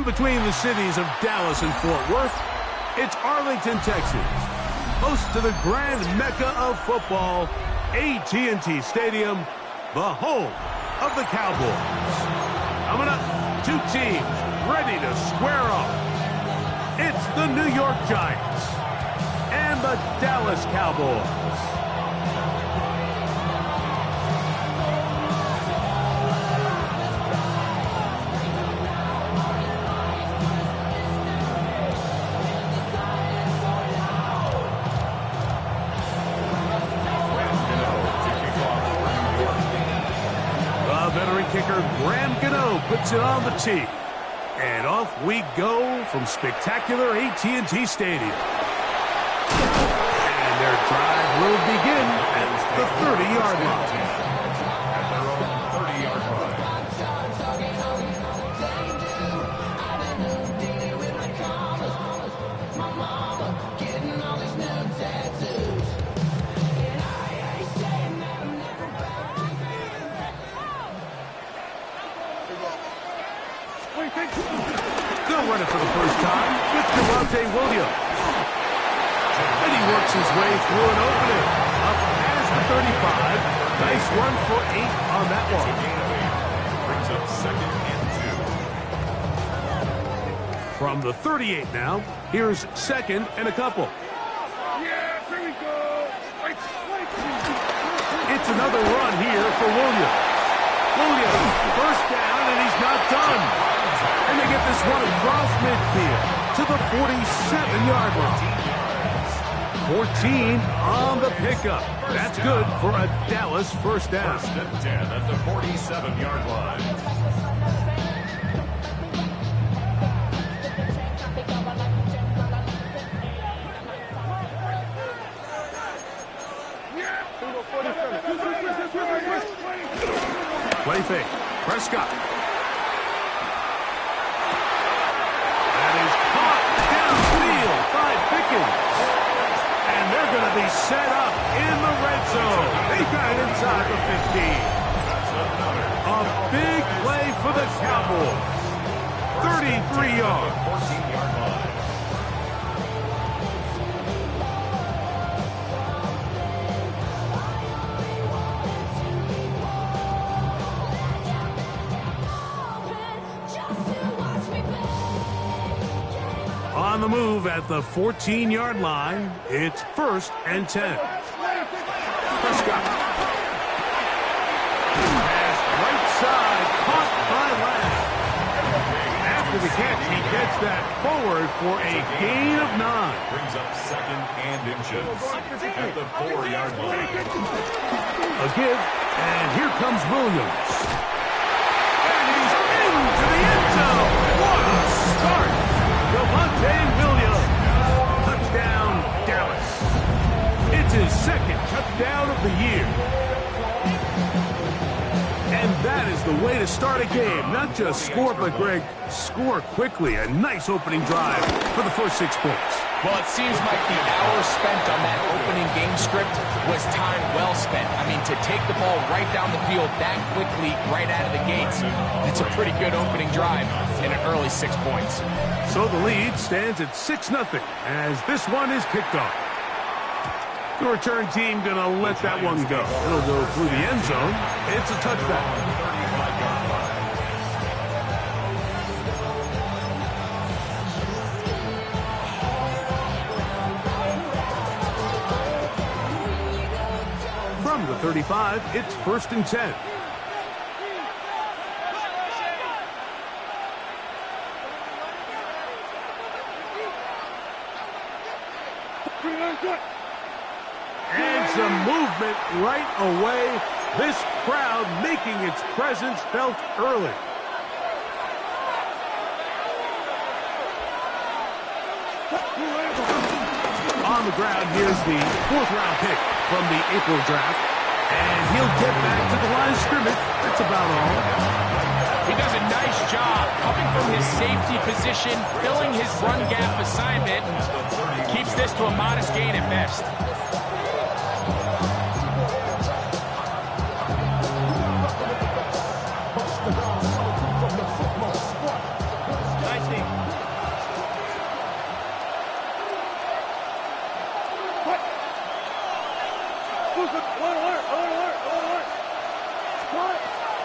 In between the cities of Dallas and Fort Worth, it's Arlington, Texas, host to the grand mecca of football, AT&T Stadium, the home of the Cowboys. Coming up, two teams ready to square off. It's the New York Giants and the Dallas Cowboys. Kicker Graham Gano puts it on the tee. And off we go from spectacular AT&T Stadium. And their drive will begin at the 30-yard line. At their own 30-yard line. They'll run it for the first time with Devontae Williams. And he works his way through an opening. Up as the 35. Nice run for 8 on that one. Brings up 2nd and 2. From the 38 now, here's 2nd and a couple. Yeah, here we go. It's another run here for Williams. Williams, first down, and he's not done. And they get this one across midfield to the 47-yard line. 14 on the pickup. That's good for a Dallas first down. 1st and 10 at the 47-yard line. Play fake. Prescott. That is caught downfield by Pickens. And they're going to be set up in the red zone. They got it inside the 15. A big play for the Cowboys. 33 yards. 14-yard line. On the move at the 14-yard line, it's 1st and 10. Prescott. Pass right side, caught by Lamb. After the catch, he gets that forward for a gain of 9. Brings up 2nd and inches at the 4-yard line. A give, and here comes Williams. And he's into the end zone. What a start! Devontae Williams, touchdown Dallas. It's his 2nd touchdown of the year. And that is the way to start a game. Not just score, but, Greg, score quickly. A nice opening drive for the first 6 points. Well, it seems like the hours spent on that opening game script was time well spent. I mean, to take the ball right down the field that quickly, right out of the gates, it's a pretty good opening drive and an early 6 points. So the lead stands at 6-0 as this one is kicked off. The return team going to let that one go. It'll go through the end zone. It's a touchback. From the 35, it's 1st and 10. And some movement right away. This crowd making its presence felt early. On the ground, here's the 4th-round pick from the April draft. And he'll get back to the line of scrimmage. That's about all. He does a nice job coming from his safety position, filling his run gap assignment, and keeps this to a modest gain at best. passing.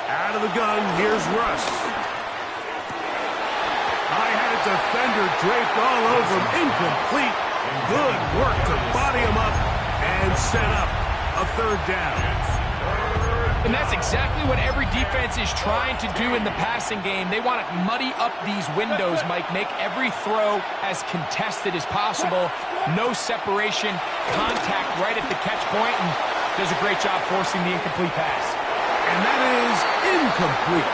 Out of the gun, here's Russ. I had a defender draped all over him. Incomplete. Good work to body him up and set up a third down. And that's exactly what every defense is trying to do in the passing game. They want to muddy up these windows, Mike, make every throw as contested as possible. No separation, contact right at the catch point, and does a great job forcing the incomplete pass. And that is incomplete.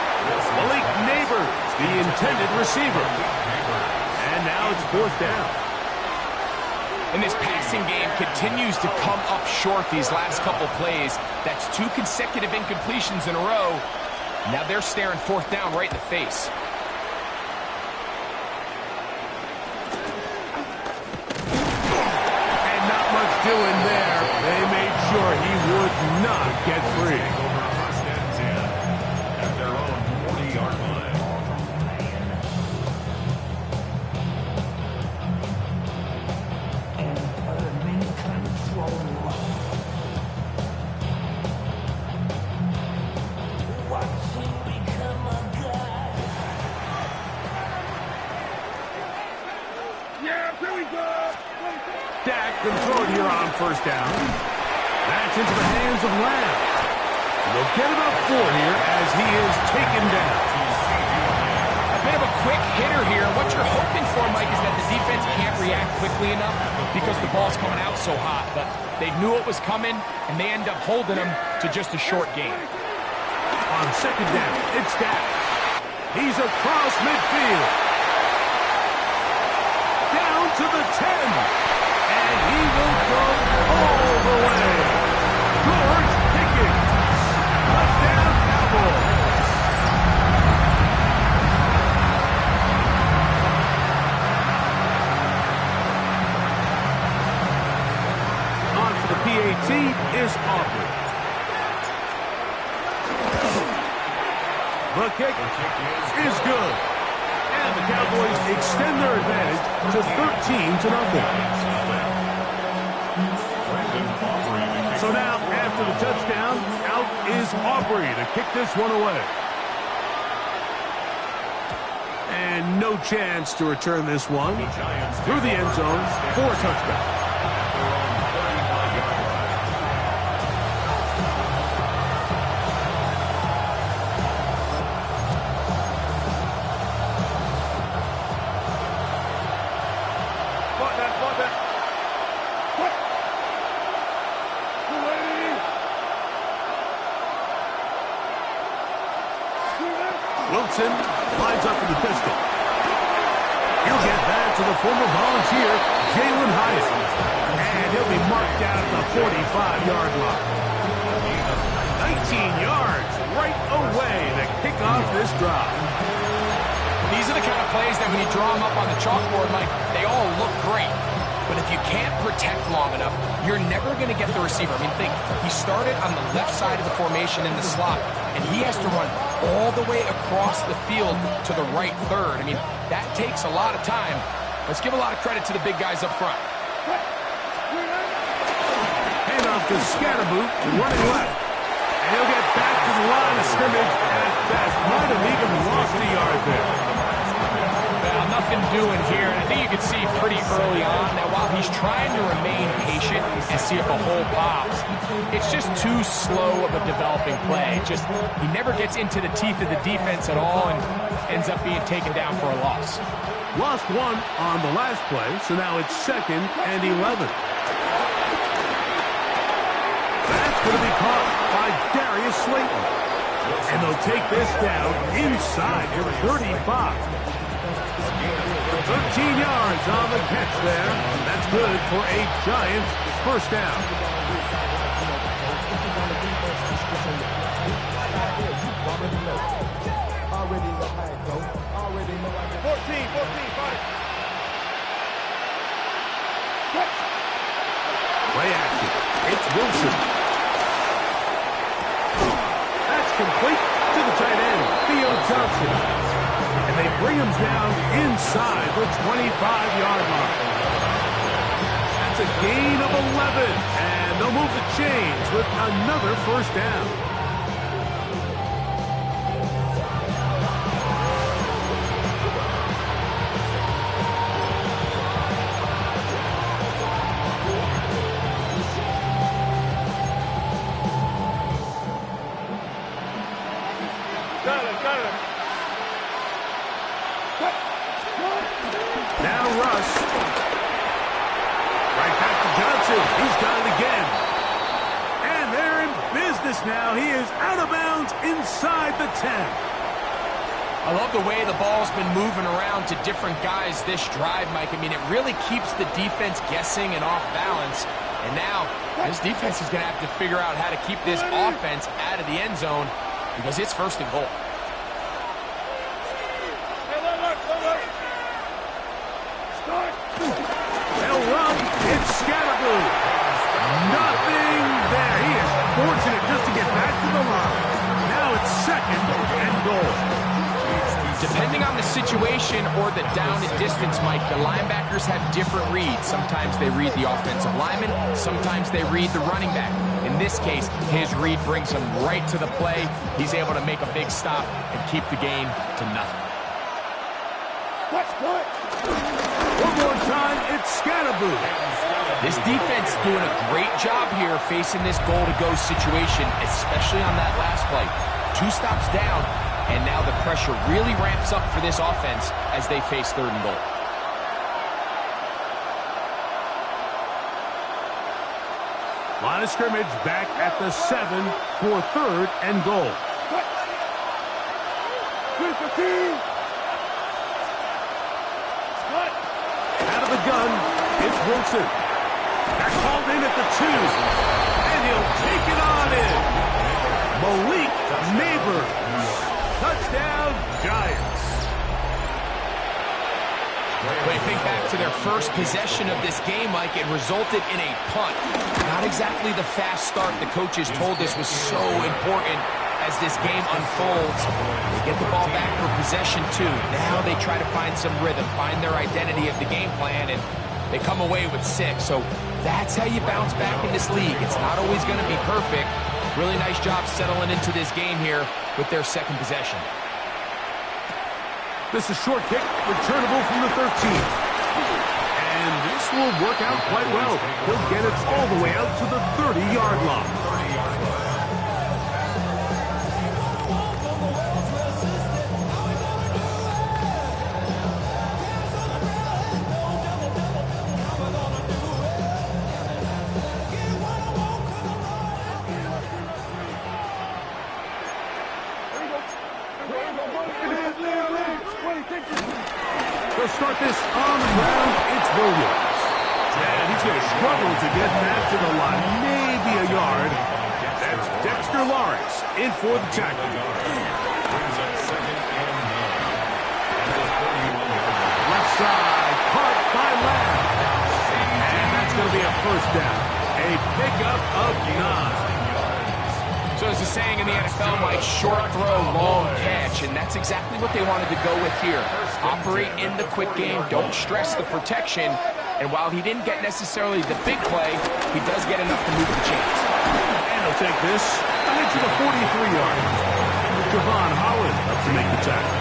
Malik Neighbors, the intended receiver. And now it's fourth down. And this passing game continues to come up short these last couple plays. That's 2 consecutive incompletions in a row. Now they're staring fourth down right in the face. And not much doing there. They made sure he would not get free. At their own 40-yard line. Dak can throw it here on first down. That's into the hands of Lamb. They'll get about 4 here as he is taken down. A bit of a quick hitter here. What you're hoping for, Mike, is that the defense can't react quickly enough because the ball's coming out so hot. But they knew it was coming, and they end up holding them to just a short gain. On second down, it's Dak. He's across midfield. Down to the 10. And he will go all the way. George Pickens. Touchdown, Cowboys. On for the PAT is Aubrey. The kick is good. And the Cowboys extend their advantage to 13-0. So now, after the touchdown, out is Aubrey to kick this one away. And no chance to return this one through the end zone for a touchdown. Wilson lines up in the pistol. He'll get that to the former volunteer, Jalen Hyatt. And he'll be marked down at the 45-yard line. 19 yards right away to kick off this drive. These are the kind of plays that when you draw them up on the chalkboard, Mike, they all look great. But if you can't protect long enough, you're never going to get the receiver. I mean, think, he started on the left side of the formation in the slot, and he has to run all the way across the field to the right third. I mean, that takes a lot of time. Let's give a lot of credit to the big guys up front. Hand off to Scatterboot, running left. And he'll get back to the line of scrimmage at best. Might have even lost a yard there. Well, nothing doing here. And I think you can see pretty early on that while he's trying to remain patient and see if a hole pops, it's just too slow of a developing play. Just he never gets into the teeth of the defense at all and ends up being taken down for a loss. Lost one on the last play, so now it's 2nd and 11. That's going to be caught by Darius Slayton. And they'll take this down inside your 35. 13 yards on the catch there. That's good for a Giants first down. Play action. It's Wilson. That's complete to the tight end, Theo Johnson. And they bring him down inside the 25-yard line. That's a gain of 11. And they'll move the chains with another first down. Now Russ. Right back to Johnson. He's got it again. And they're in business now. He is out of bounds inside the 10. I love the way the ball's been moving around to different guys this drive, Mike. I mean, it really keeps the defense guessing and off balance. And now this defense is going to have to figure out how to keep this offense out of the end zone because it's first and goal. They'll run. It's Scatterboo. Nothing there. He is fortunate just to get back to the line. Now it's second and goal. Depending on the situation or the down and distance, Mike, the linebackers have different reads. Sometimes they read the offensive lineman. Sometimes they read the running back. In this case, his read brings him right to the play. He's able to make a big stop and keep the game to nothing. One more time, it's Scatterboo. This defense is doing a great job here facing this goal-to-go situation, especially on that last play. 2 stops down, and now the pressure really ramps up for this offense as they face third and goal. Line of scrimmage back at the 7 for third and goal. Out of the gun, it's Wilson. Back called in at the 2. And he'll take it on in. Malik Neighbors. Touchdown, Giants. When you think back to their first possession of this game, Mike, it resulted in a punt. Not exactly the fast start the coaches told us was so important as this game unfolds. They get the ball back for possession 2. Now they try to find some rhythm, find their identity of the game plan, and they come away with 6. So that's how you bounce back in this league. It's not always going to be perfect. Really nice job settling into this game here with their second possession. This is short kick, returnable from the 13. And this will work out quite well. He'll get it all the way out to the 30-yard line. They'll start this on the ground. It's Williams. And he's going to struggle to get back to the line. Maybe a yard. That's Dexter Lawrence in for the tackle. Left side, caught by Lamb. And that's going to be a first down. A pickup of 9. So as the saying in the NFL, Mike, short throw, long catch, and that's exactly what they wanted to go with here. Operate in the quick game, don't stress the protection, and while he didn't get necessarily the big play, he does get enough to move the chains. And he'll take this ahead to the 43-yard. Javon Holland up to make the tackle.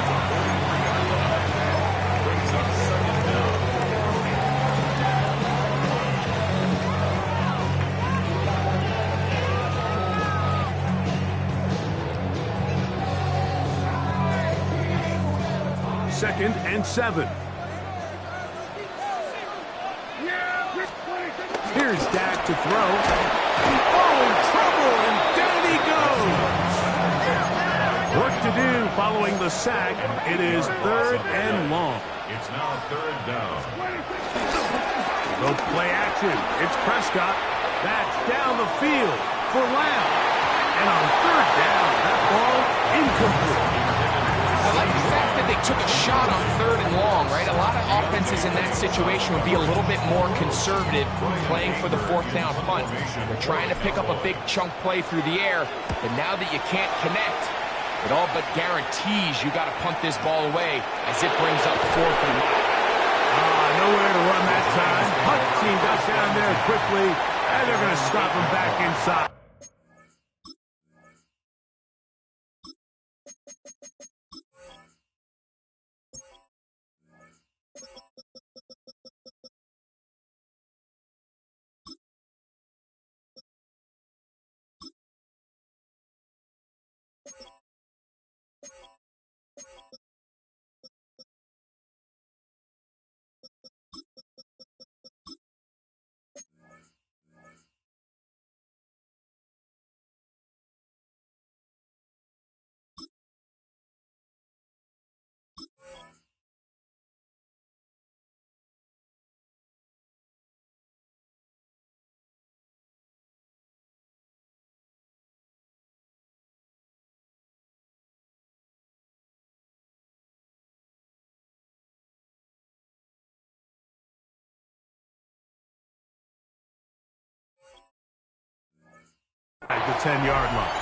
Second and 7. Here's Dak to throw. Oh, in trouble, and down he goes. Work to do following the sack. It is third and long. It's now third down. No play action. It's Prescott. That's down the field for Lamb. And on third down, that ball incomplete. I like the fact that they took a shot on third and long, right? A lot of offenses in that situation would be a little bit more conservative playing for the fourth down punt. They're trying to pick up a big chunk play through the air, but now that you can't connect, It all but guarantees you got to punt this ball away as it brings up 4th and 1. Nowhere to run that time. Punt team got down there quickly, and they're going to stop him back inside. At the 10-yard line.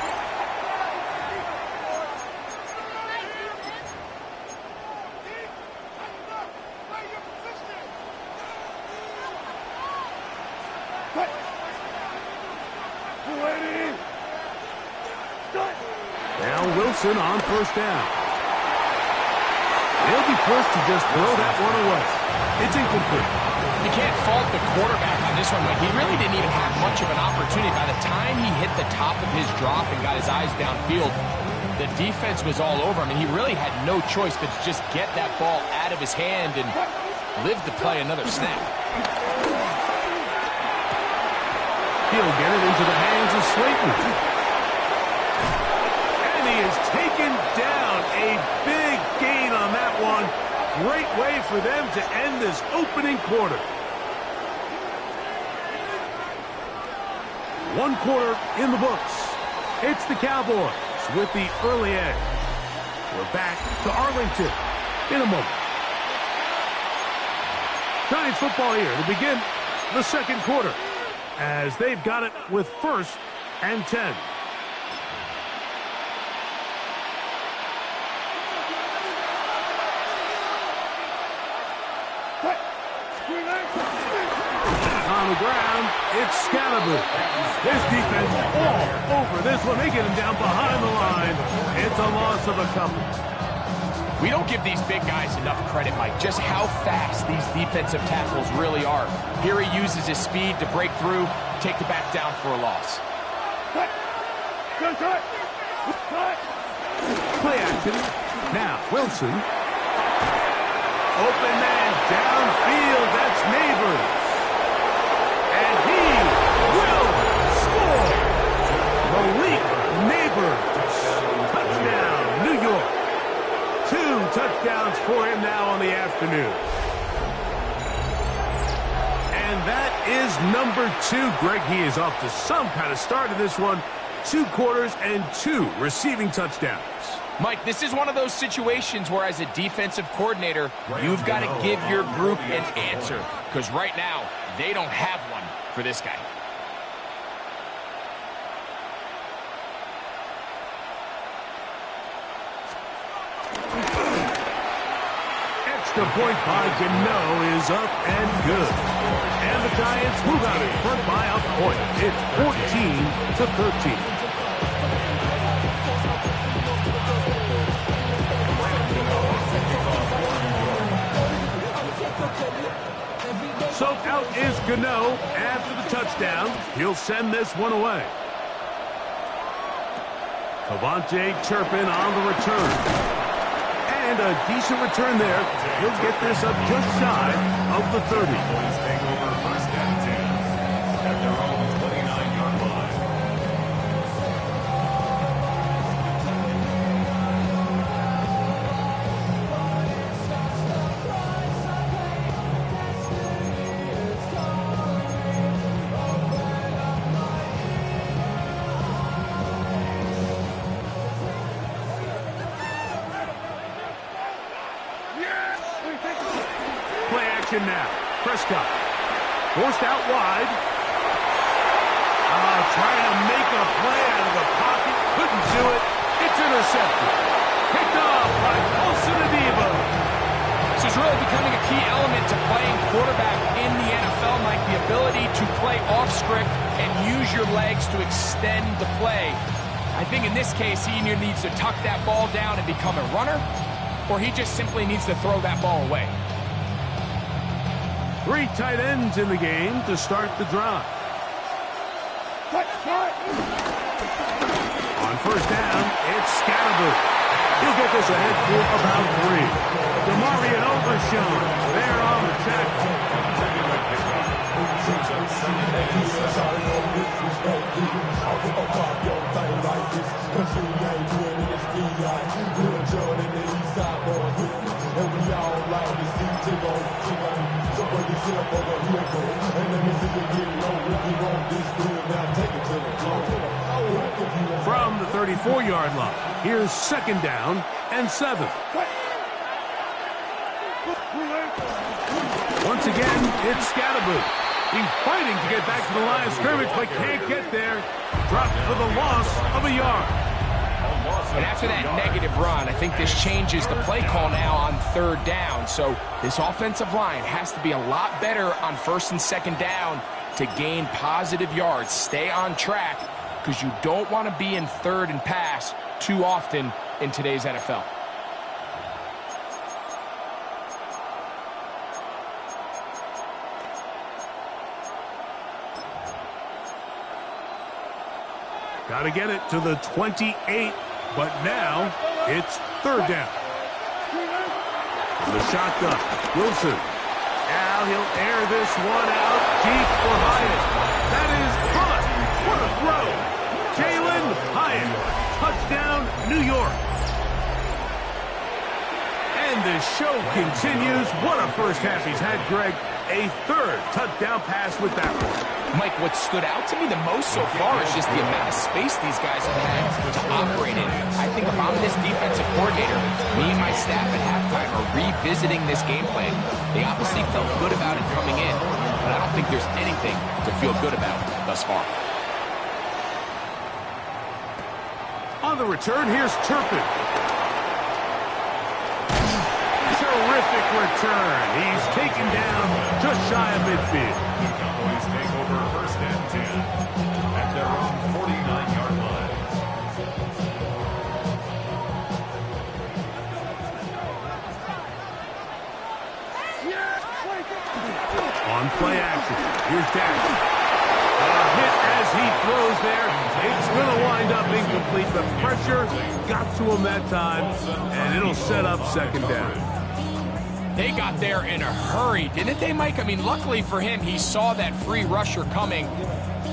Now Wilson on 1st down. They'll be forced to just throw that one away. It's incomplete. You can't fault the quarterback on this one, but he really didn't even have much of an opportunity. By the time he hit the top of his drop and got his eyes downfield, the defense was all over him, and he really had no choice but to just get that ball out of his hand and live to play another snap. He'll get it into the hands of Slayton. And he is taken down. A big gain on that one. Great way for them to end this opening quarter. 1 quarter in the books. It's the Cowboys with the early edge. We're back to Arlington in a moment. Giants football here to begin the 2nd quarter as they've got it with 1st and 10. On the ground, it's Scalaboo. His defense all over this one. They get him down behind the line. It's a loss of a couple. We don't give these big guys enough credit, Mike, just how fast these defensive tackles really are. Here he uses his speed to break through, take the back down for a loss. Play action. Now, Wilson. Open man downfield. That's Neighbors. And he will score. Malik Neighbors. Touchdown, New York. 2 touchdowns for him now on the afternoon. And that is number 2. Greg, he is off to some kind of start in this one. 2 quarters and 2 receiving touchdowns. Mike, this is one of those situations where as a defensive coordinator, you've got to give your group an answer. Because right now, they don't have one for this guy. Extra point by Gano is up and good. And the Giants move out in front by a point. It's 14-13. So out is Gano after the touchdown. He'll send this one away. Cavante Turpin on the return. And a decent return there. He'll get this up just shy of the 30. Take over 1st and 10 at their own 29-yard line. Now, Prescott forced out wide. Trying to make a play out of the pocket. Couldn't do it. It's intercepted. Picked off by Olsen. This is really becoming a key element to playing quarterback in the NFL, Mike, the ability to play off script and use your legs to extend the play. I think in this case, he either needs to tuck that ball down and become a runner, or he just simply needs to throw that ball away. 3 tight ends in the game to start the drive. On first down, it's Scatterboot. He'll get this ahead for about 3. DeMarion Overshown there on the tackle. From the 34-yard line, here's second down and 7. Once again, it's Scatterboot. He's fighting to get back to the line of scrimmage, but can't get there. Dropped for the loss of a yard. And after that negative run, I think this changes the play call now on third down. So this offensive line has to be a lot better on first and second down to gain positive yards. Stay on track, because you don't want to be in third and pass too often in today's NFL. Got to get it to the 28, but now it's third down. The shotgun, Wilson. Now he'll air this one out deep for Hyatt. That is caught. What a throw. Jalen Hyatt. Touchdown, New York. And the show continues. What a first half he's had, Greg. A third touchdown pass with that one. Mike, what stood out to me the most so far is just the amount of space these guys have had to operate in. I think if I'm this defensive coordinator, me and my staff at halftime are revisiting this game plan. They obviously felt good about it coming in, but I don't think there's anything to feel good about thus far. On the return, here's Turpin. Terrific return. He's taken down just shy of midfield. The Cowboys take over first and 10 at their own 49-yard line. On play action, here's Dash. A hit as he throws there. It's going to wind up incomplete. The pressure got to him that time, and it'll set up second down. They got there in a hurry, didn't they, Mike? I mean, luckily for him, he saw that free rusher coming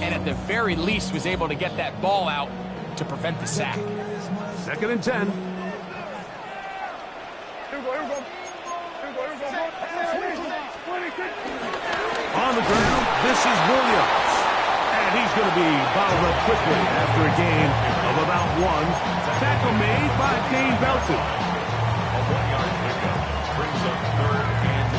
and at the very least was able to get that ball out to prevent the sack. Second and 10. On the ground, this is Williams. And he's going to be bottled up quickly after a gain of about 1. Tackle made by Dane Belton. A 1-yard pickup brings up third and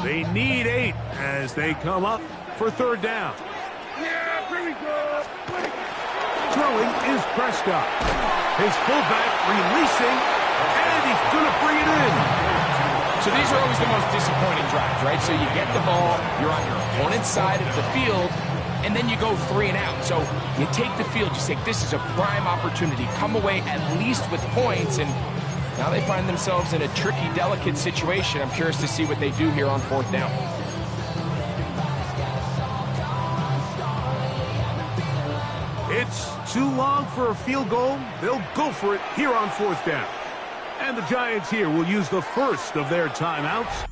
8. They need 8 as they come up for third down. Yeah, here we go. Throwing is Prescott. His fullback releasing, and he's going to bring it in. So these are always the most disappointing drives, right? So you get the ball, you're on your opponent's side of the field, and then you go 3 and out. So you take the field, you say, this is a prime opportunity. Come away at least with points, and now they find themselves in a tricky, delicate situation. I'm curious to see what they do here on fourth down. It's too long for a field goal. They'll go for it here on fourth down. And the Giants here will use the first of their timeouts.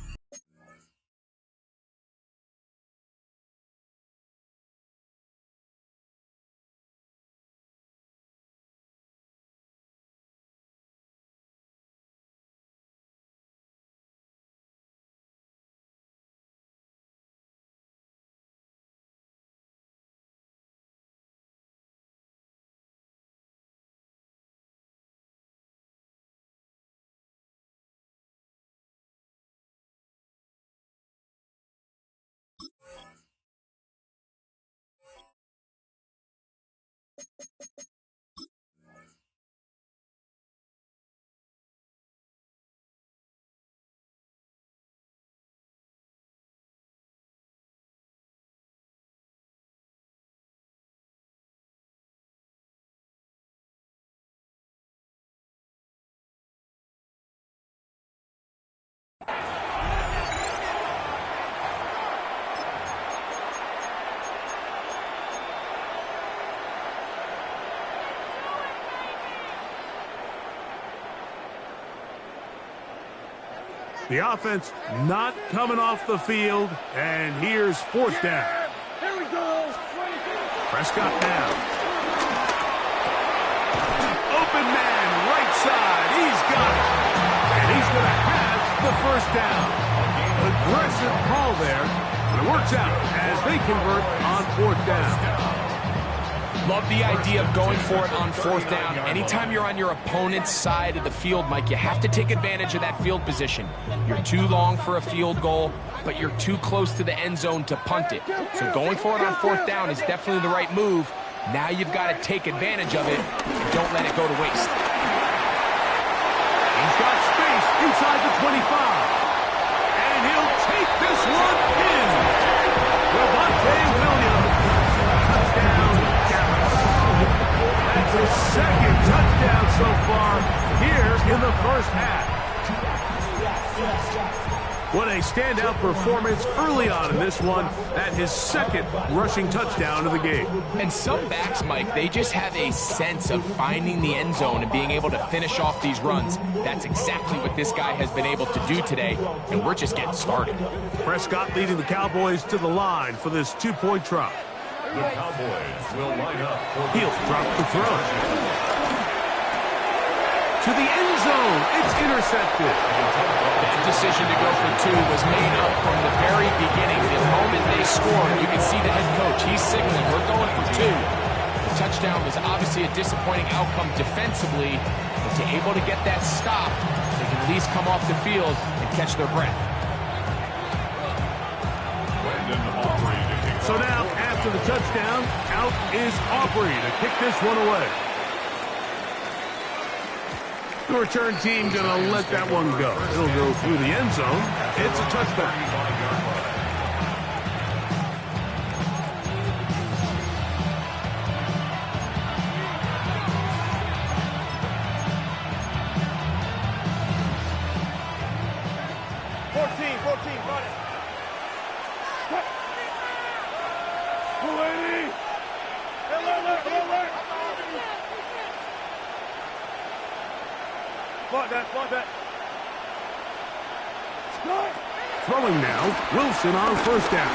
The offense not coming off the field, and here's fourth down. Here we go. Prescott now. Open man, right side. He's got it. And he's going to have the first down. Aggressive call there, but it works out as they convert on fourth down. Love the idea of going for it on fourth down. Anytime you're on your opponent's side of the field, Mike, you have to take advantage of that field position. You're too long for a field goal, but you're too close to the end zone to punt it. So going for it on fourth down is definitely the right move. Now you've got to take advantage of it and don't let it go to waste. He's got space inside the 25. And he'll take this one in. Javonte Williams. Touchdown, Dallas. That's his second touchdown so far here in the first half. What a standout performance early on in this one. That his second rushing touchdown of the game. And some backs, Mike, they just have a sense of finding the end zone and being able to finish off these runs. That's exactly what this guy has been able to do today, and we're just getting started. Prescott leading the Cowboys to the line for this two-point try. The Cowboys will line up for He'll drop the throw. To the end zone. It's intercepted. That decision to go for two was made up from the very beginning. The moment they scored, you can see the head coach. He's signaling, we're going for two. The touchdown was obviously a disappointing outcome defensively, but to able to get that stop, they can at least come off the field and catch their breath. So now, after the touchdown, out is Aubrey to kick this one away. The return team going to let that one go. It'll go through the end zone. It's a touchback. Throwing now, Wilson on first down.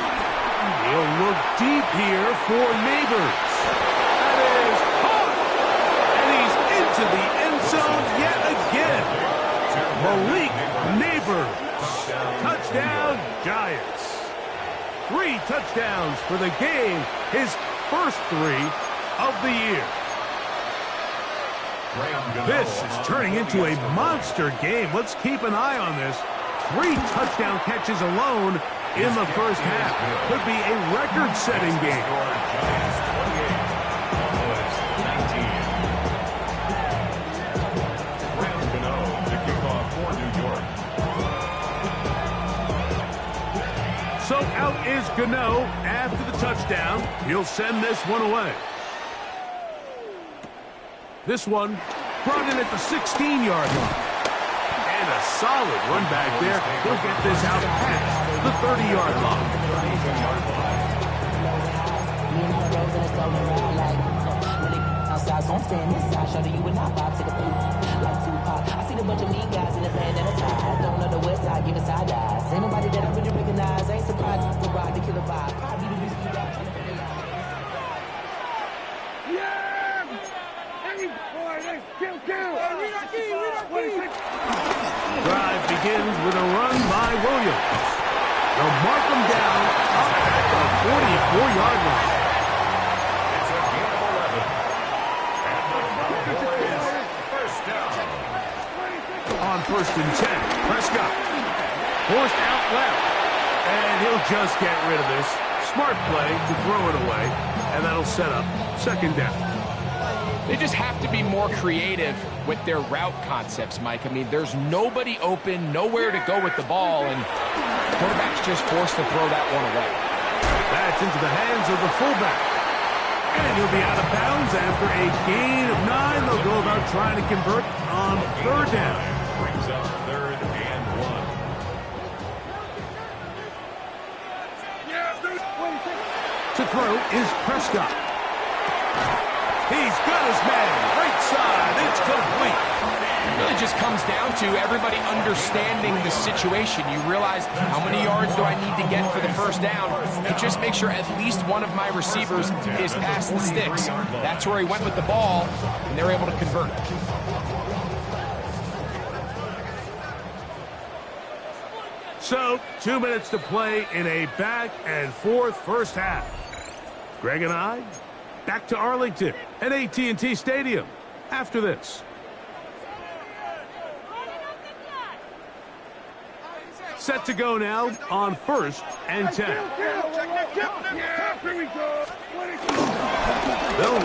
He'll look deep here for Neighbors. That is caught. And he's into the end zone yet again. Malik Neighbors. Touchdown, Giants. 3 touchdowns for the game. His first 3 of the year. This is turning into a monster game. Let's keep an eye on this. 3 touchdown catches alone in the first half. Could be a record-setting game. So out is Gano after the touchdown. He'll send this one away. This one brought in at the 16-yard line. And a solid run back there. He'll get this out past the 30-yard line. Drive begins with a run by Williams. They'll mark him down up at the 44-yard line. It's a gain of 11. And the Cowboys first down. On first and 10, Prescott forced out left. And he'll just get rid of this. Smart play to throw it away. And that'll set up second down. They just have to be more creative with their route concepts, Mike. I mean, there's nobody open, nowhere to go with the ball, and the quarterback's just forced to throw that one away. That's into the hands of the fullback. And he'll be out of bounds after a gain of 9. They'll go about trying to convert on 3rd down. Brings up 3rd and 1. To throw is Prescott. He's got his man. Right side. It's complete. It really just comes down to everybody understanding the situation. You realize how many yards do I need to get for the 1st down, and just make sure at least one of my receivers is past the sticks. That's where he went with the ball, and they're able to convert. So, 2 minutes to play in a back-and-forth first half. Greg and I, back to Arlington at AT&T Stadium after this. Set to go now on 1st and 10. They'll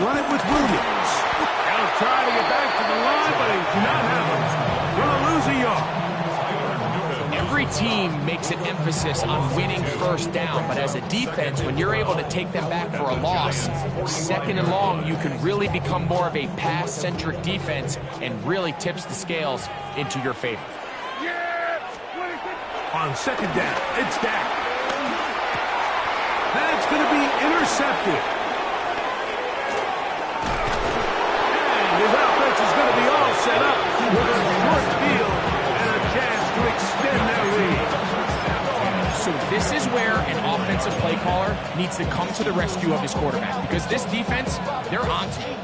run it with Williams. They'll try to get back to the line, but they do not have it. Gonna lose a yard. Every team makes an emphasis on winning 1st down, but as a defense, when you're able to take them back for a loss, 2nd and long, you can really become more of a pass-centric defense and really tips the scales into your favor. On 2nd down, it's Dak. That's going to be intercepted. And his offense is going to be all set up with a short field and a chance to extend their lead. So this is where an offensive play caller needs to come to the rescue of his quarterback, because this defense, they're on to you.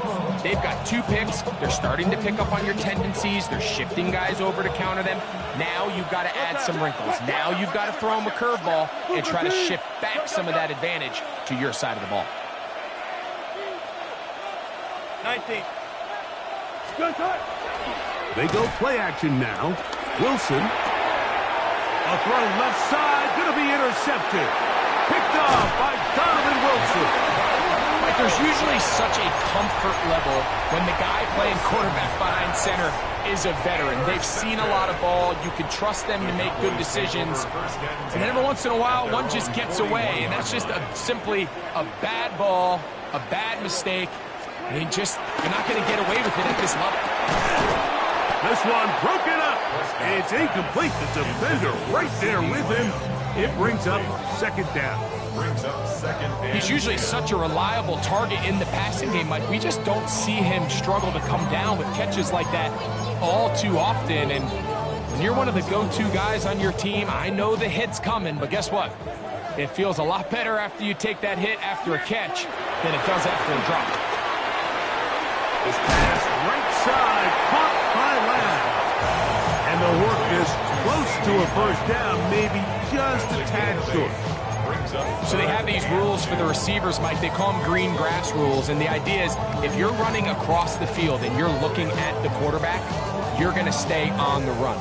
They've got 2 picks. They're starting to pick up on your tendencies. They're shifting guys over to counter them. Now you've got to add some wrinkles. Now you've got to throw them a curveball and try to shift back some of that advantage to your side of the ball. 19. They go play action now. Wilson. A throw left side, going to be intercepted. Picked off by Donovan Wilson. Like, there's usually such a comfort level when the guy playing quarterback behind center is a veteran. They've seen a lot of ball. You can trust them to make good decisions. And then every once in a while, one just gets away, and that's just simply a bad ball, a bad mistake. And you're not going to get away with it at this level. This one broken up. It's incomplete. The defender right there with him. It brings up 2nd down. He's usually such a reliable target in the passing game, Mike. We just don't see him struggle to come down with catches like that all too often. And when you're one of the go-to guys on your team, I know the hit's coming, but guess what? It feels a lot better after you take that hit after a catch than it does after a drop. This pass right side, caught by Lamb. And the work is close to a 1st down, maybe just a tad short. So they have these rules for the receivers, Mike. They call them green grass rules. And the idea is if you're running across the field and you're looking at the quarterback, you're going to stay on the run.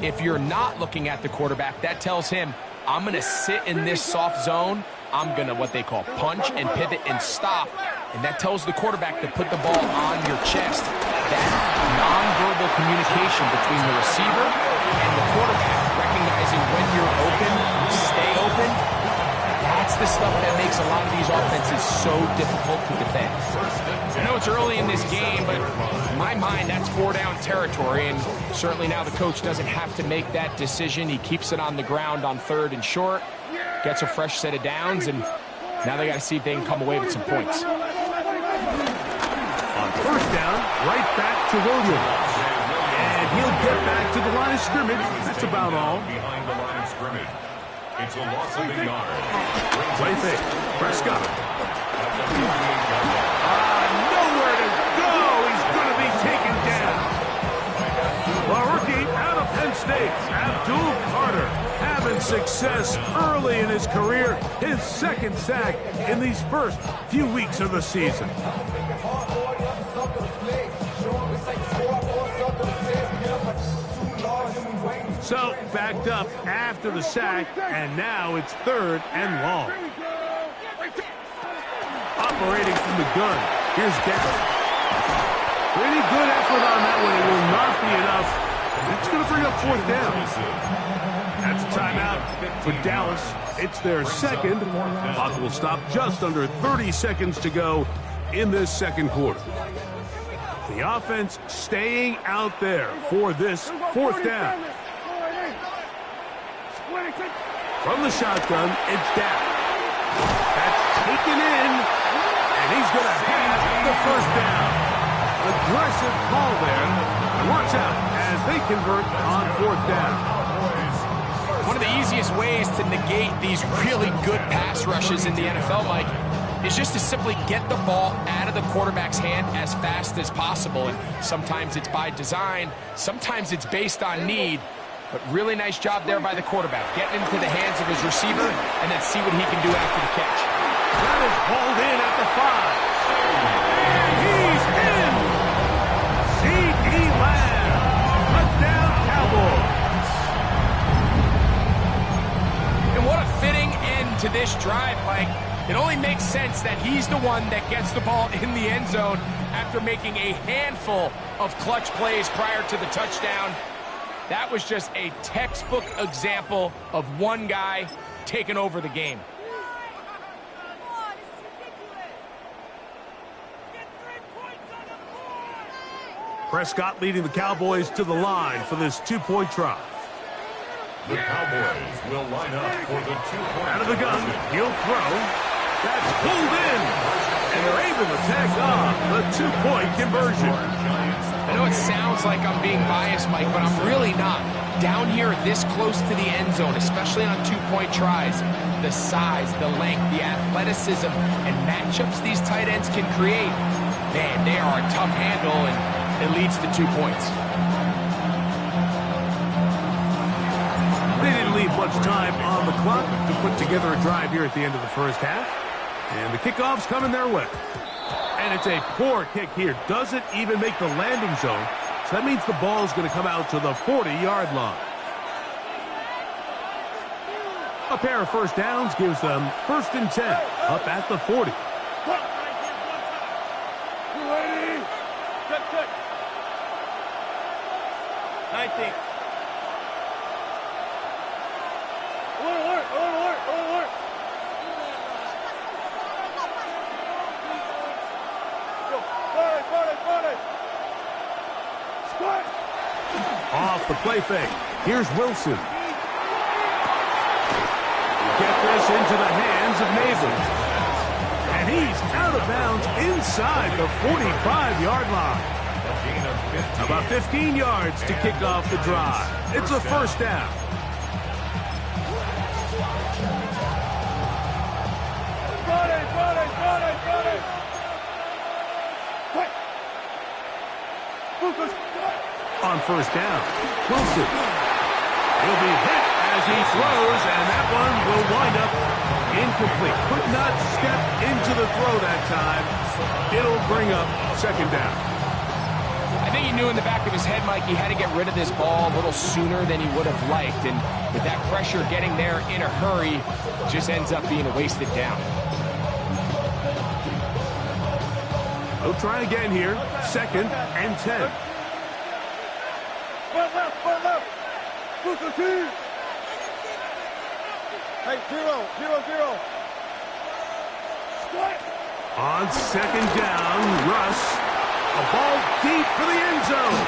If you're not looking at the quarterback, that tells him, I'm going to sit in this soft zone. I'm going to what they call punch and pivot and stop. And that tells the quarterback to put the ball on your chest. That nonverbal communication between the receiver and the quarterback, recognizing when you're open, stay open, that's the stuff that makes a lot of these offenses so difficult to defend. I know it's early in this game, but in my mind, that's 4-down territory, and certainly now the coach doesn't have to make that decision. He keeps it on the ground on 3rd and short, gets a fresh set of downs, and now they got to see if they can come away with some points. On 1st down, right back to Williams. And he'll get back to the line of scrimmage. That's about all. Behind the line of scrimmage. It's a loss of a yard. Right there, Prescott. Nowhere to go. He's going to be taken down. The rookie out of Penn State, Abdul Carter, having success early in his career. His 2nd sack in these first few weeks of the season. So, backed up after the sack, and now it's 3rd and long. Operating from the gun, here's Dak. Pretty good effort on that one. It will not be enough. It's going to bring up fourth down. That's a timeout for Dallas. It's their second. Clock will stop just under 30 seconds to go in this second quarter. The offense staying out there for this fourth down. From the shotgun, it's down. That's taken in, and he's going to have the first down. Aggressive call there. It works out as they convert on fourth down. One of the easiest ways to negate these really good pass rushes in the NFL, Mike, is just to simply get the ball out of the quarterback's hand as fast as possible. And sometimes it's by design, sometimes it's based on need. But really nice job there by the quarterback, getting into the hands of his receiver and then see what he can do after the catch. That is hauled in at the 5. And he's in! C.D. Lamb. Touchdown, Cowboys. And what a fitting end to this drive, Mike. It only makes sense that he's the one that gets the ball in the end zone after making a handful of clutch plays prior to the touchdown. That was just a textbook example of one guy taking over the game. Prescott leading the Cowboys to the line for this two-point try. The Cowboys will line up for the 2-point. Out of the gun, he'll throw. That's pulled in. And they're able to tag on the two-point conversion. I know it sounds like I'm being biased, Mike, but I'm really not. Down here this close to the end zone, especially on two-point tries, the size, the length, the athleticism, and matchups these tight ends can create, man, they are a tough handle, and it leads to 2 points. They didn't leave much time on the clock to put together a drive here at the end of the first half. And the kickoff's coming their way. And it's a poor kick here. Doesn't even make the landing zone. So that means the ball is going to come out to the 40-yard line. A pair of first downs gives them 1st and 10 up at the 40. Good. 19. Alert. Off the play fake. Here's Wilson. Get this into the hands of Nabels. And he's out of bounds inside the 45-yard line. About 15 yards to kick off the drive. It's a first down. On first down, Wilson. He'll be hit as he throws, and that one will wind up incomplete. Could not step into the throw that time. It'll bring up second down. I think he knew in the back of his head, Mike, he had to get rid of this ball a little sooner than he would have liked. And with that pressure getting there in a hurry, just ends up being a wasted down. He'll try again here. 2nd and 10. Hey, 0. On second down, Russ. A ball deep for the end zone.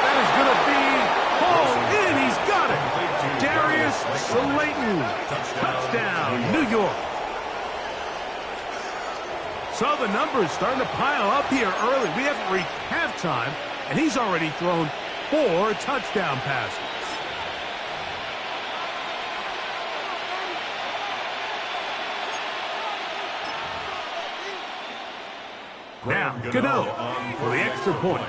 That is going to be hauled in. He's got it. Darius Slayton. Touchdown, New York. So the numbers starting to pile up here early. We haven't reached halftime, and he's already thrown 4 touchdown passes. Now, Gano for the extra point.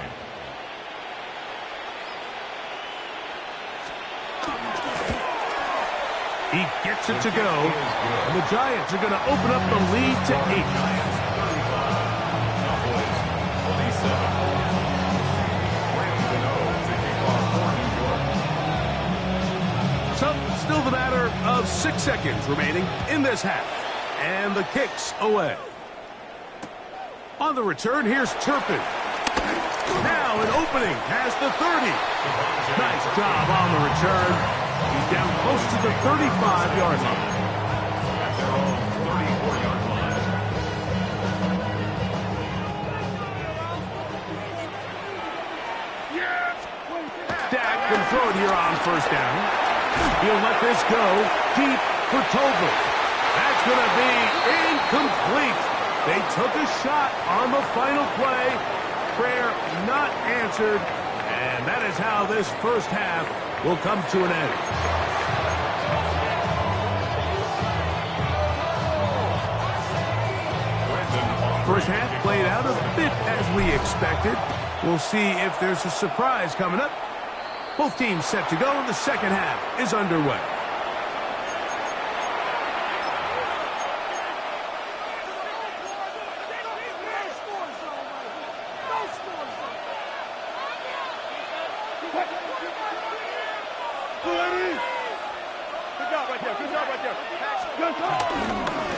He gets it to go, and the Giants are going to open up the lead to 8. So, still the matter of 6 seconds remaining in this half, and the kick's away. On the return, here's Turpin. Now an opening past the 30. Nice job on the return. He's down close to the 35-yard line. At their own 34-yard line. Dak can throw it here on first down. He'll let this go deep for Tobin. That's going to be incomplete. They took a shot on the final play. Prayer not answered. And that is how this first half will come to an end. First half played out a bit as we expected. We'll see if there's a surprise coming up. Both teams set to go, and the second half is underway.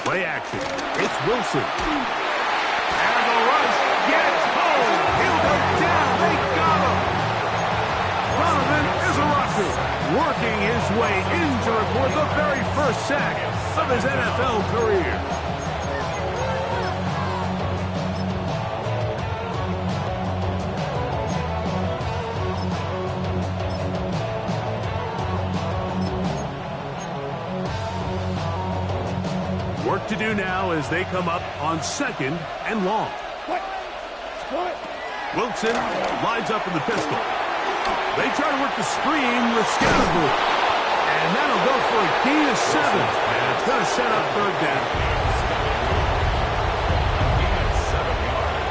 Play action. It's Wilson. And the rush gets home. He'll go down. They got him. Donovan is a rusher, working his way in to record the very first sack of his NFL career. Work to do now as they come up on second and long. Wilson lines up in the pistol. They try to work the screen with Scatterboo. And that'll go for a gain of 7. And it's going to set up third down. Gain of 7 yards.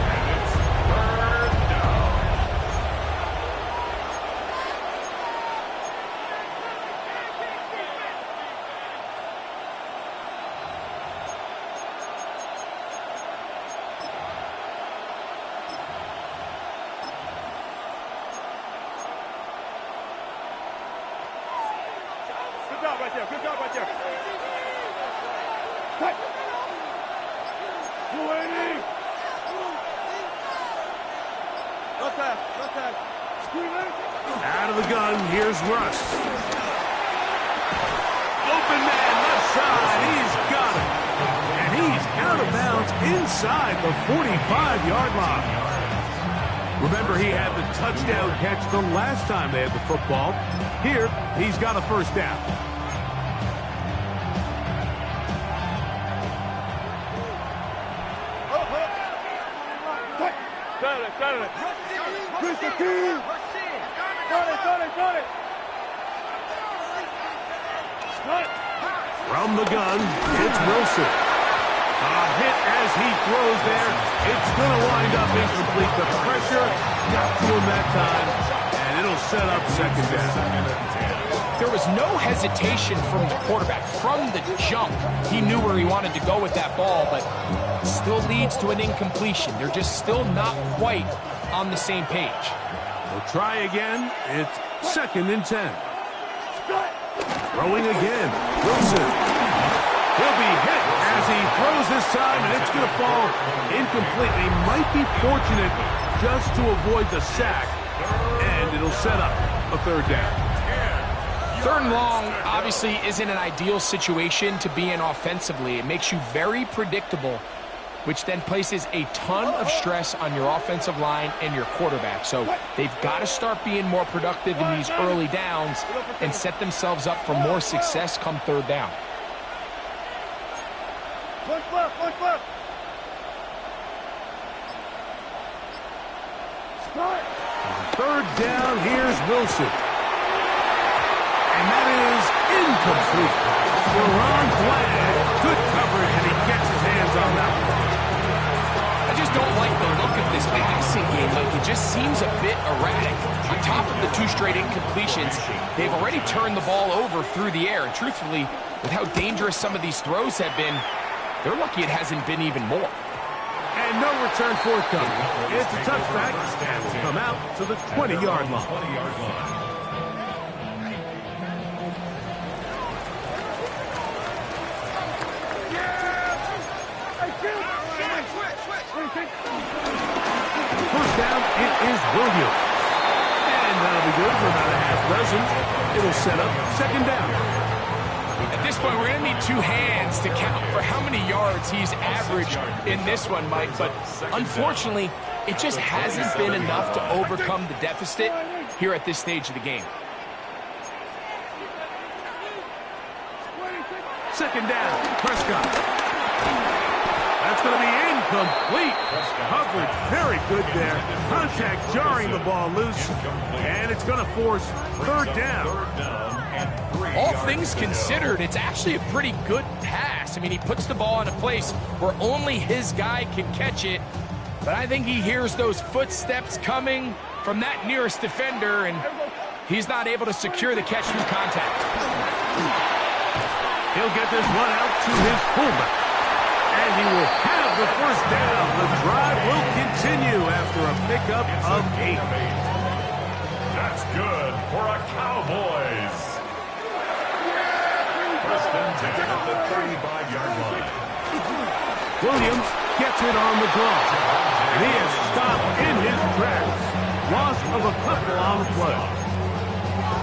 And it's third down. Good job right there. Good job right there. Cut. Left hand. Left hand. Screaming. Out of the gun, here's Russ. Open man, left side, he's got it. And he's out of bounds inside the 45-yard line. Remember, he had the touchdown catch the last time they had the football. Here, he's got a first down. Got it. Chris the key. Got it. From the gun, it's Wilson. A hit as he throws there. It's going to wind up incomplete. The pressure got to him that time, and it'll set up second down. There was no hesitation from the quarterback. From the jump, he knew where he wanted to go with that ball, but still leads to an incompletion. They're just still not quite on the same page. We'll try again. It's second and 10. Throwing again. Wilson. He'll be hit as he throws this time, and it's going to fall incomplete. He might be fortunate just to avoid the sack, and it'll set up a third down. Third and long obviously isn't an ideal situation to be in offensively. It makes you very predictable, which then places a ton of stress on your offensive line and your quarterback. So they've got to start being more productive in these early downs and set themselves up for more success come third down. One left. Third down, here's Wilson. And that is incomplete. Ron Bland, good coverage, and he gets his hands on that one. I just don't like the look of this passing game. Like, it just seems a bit erratic. On top of the 2 straight incompletions, they've already turned the ball over through the air. And truthfully, with how dangerous some of these throws have been, they're lucky it hasn't been even more. And no return forthcoming. It's a touchback, and will come out to the 20-yard line. 20-yard line. first down, it is Williams. And that'll be good for about a half dozen. It'll set up second down. At this point, we're going to need two hands to count for how many yards he's averaged in this one, Mike. But unfortunately, it just hasn't been enough to overcome the deficit here at this stage of the game. Second down, Prescott. That's going to be incomplete. Coverage very good there. Contact jarring the ball loose. And it's going to force third down. All things considered, it's actually a pretty good pass. I mean, he puts the ball in a place where only his guy can catch it. But I think he hears those footsteps coming from that nearest defender, and he's not able to secure the catch through contact. He'll get this one out to his fullback. And he will have the first down. The drive will continue after a pickup of 8. That's good for a Cowboys. First and 10 at the 35-yard line. Williams gets it on the draw. And he is stopped in his tracks. Loss of a couple on the play.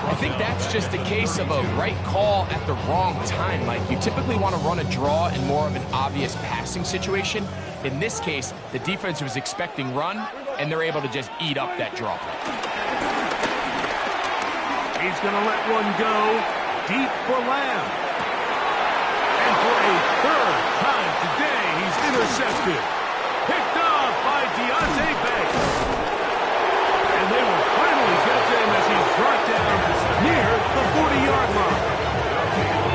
I think that's just a case of a right call at the wrong time, Mike. You typically want to run a draw in more of an obvious passing situation. In this case, the defense was expecting run, and they're able to just eat up that draw play. He's going to let one go deep for Lamb. And for a third time today, he's intercepted. Picked off by Deontay Banks. And they will finally get to him as he's brought down near the 40-yard line.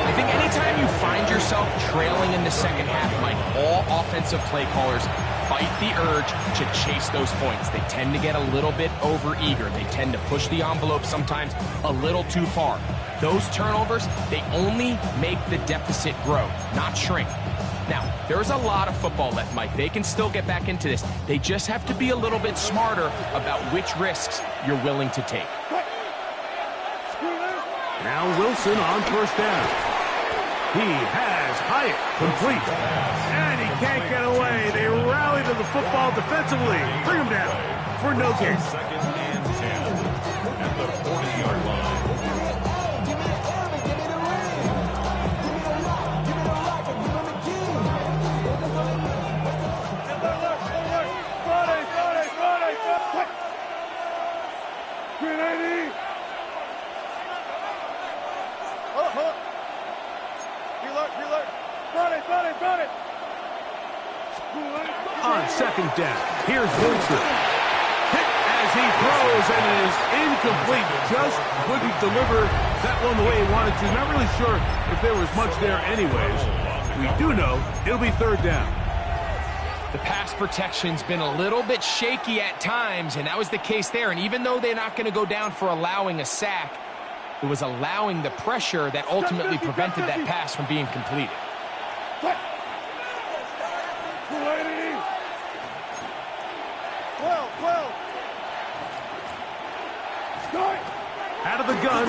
I think anytime you find yourself trailing in the second half, Mike, all offensive play callers fight the urge to chase those points. They tend to get a little bit overeager. They tend to push the envelope sometimes a little too far. Those turnovers, they only make the deficit grow, not shrink. Now, there's a lot of football left, Mike. They can still get back into this. They just have to be a little bit smarter about which risks you're willing to take. Now Wilson on first down. He has Hyatt complete. And he can't get away. They rally to the football defensively. Bring him down for no gain. Second and 10 at the 40-yard line. On second down, here's Wilson. Hit as he throws, and it is incomplete. Just couldn't deliver that one the way he wanted to. Not really sure if there was much there anyways. We do know it'll be third down. The pass protection's been a little bit shaky at times, and that was the case there. And even though they're not going to go down for allowing a sack, it was allowing the pressure that ultimately prevented that pass from being completed. Out of the gun,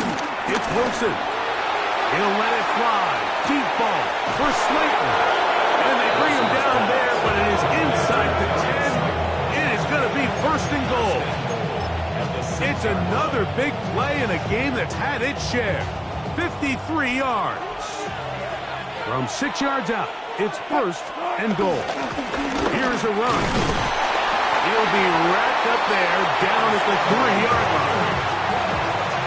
it's Wilson. He'll let it fly. Deep ball for Slayton. And they bring him down there, but it is inside the 10. It is going to be first and goal. It's another big play in a game that's had its share. 53 yards. From 6 yards out, it's first and goal. Here's a run. He'll be wrapped up there down at the 3-yard line.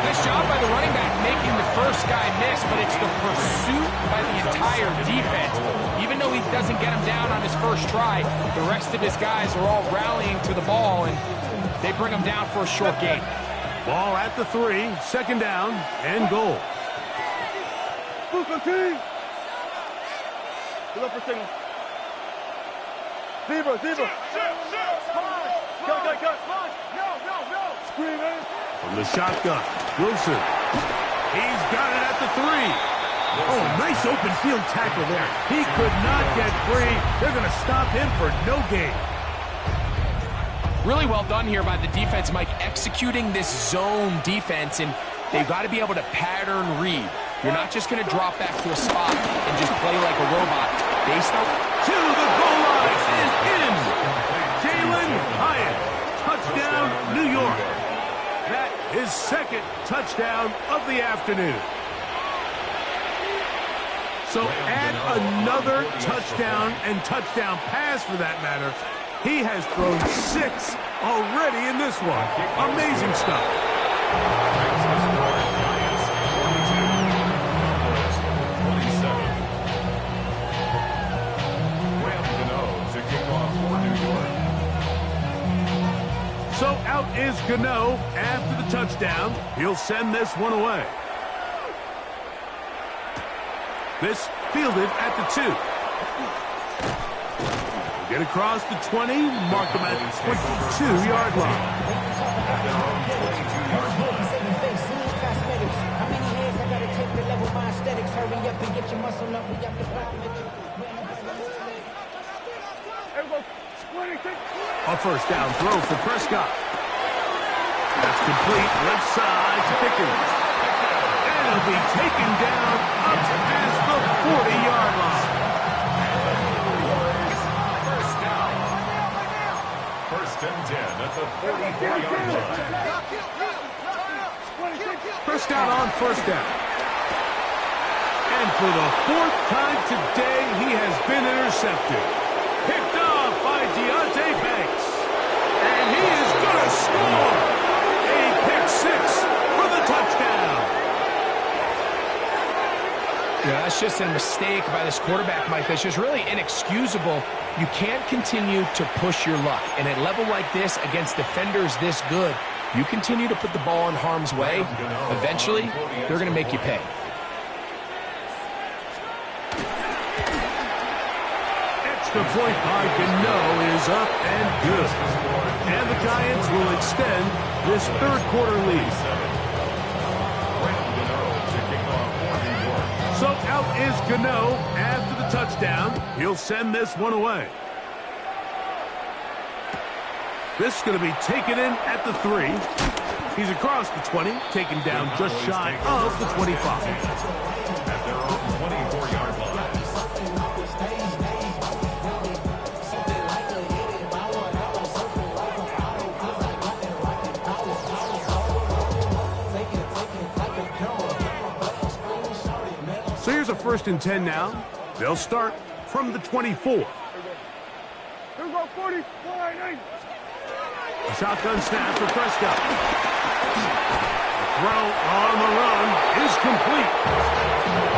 Nice job by the running back making the first guy miss, but it's the pursuit by the entire defense. Even though he doesn't get him down on his first try, the rest of his guys are all rallying to the ball, and they bring him down for a short gain. Ball at the 3, second down, and goal. Zebra. Cut. No. Screaming. From the shotgun, Wilson. He's got it at the 3. Oh, nice open field tackle there. He could not get free. They're going to stop him for no gain. Really well done here by the defense, Mike, executing this zone defense, and they've got to be able to pattern read. You're not just going to drop back to a spot and just play like a robot. They start to the goal line and in. Jalen Hyatt Touchdown, New York. That is second touchdown of the afternoon. So add another touchdown and touchdown pass for that matter. He has thrown 6 already in this one. Amazing stuff. So out is Gano after the touchdown. He'll send this one away. This fielded at the 2. Get across the 20, mark him at the 22-yard line. A first down throw for Prescott. That's complete left side to Pickens. And it'll be taken down up past the 40-yard line. First and 10 at the 44-yard line. Prescott on first down. And for the 4th time today, he has been intercepted. Picked off by Deontay Banks. And he is going to score. A pick 6 for the touchdown. Yeah, that's just a mistake by this quarterback, Mike. That's just really inexcusable. You can't continue to push your luck. And at a level like this, against defenders this good, you continue to put the ball in harm's way, eventually, they're going to make you pay. Extra point by Gano is up and good. And the Giants will extend this 3rd quarter lead. So out is Gano after the touchdown. He'll send this one away. This is going to be taken in at the 3. He's across the 20, taken down just shy of the 25. At their own 24-yard line. So here's a 1st and 10 now. They'll start from the 24. Here's our 40. A shotgun snap for Prescott. The throw on the run is complete.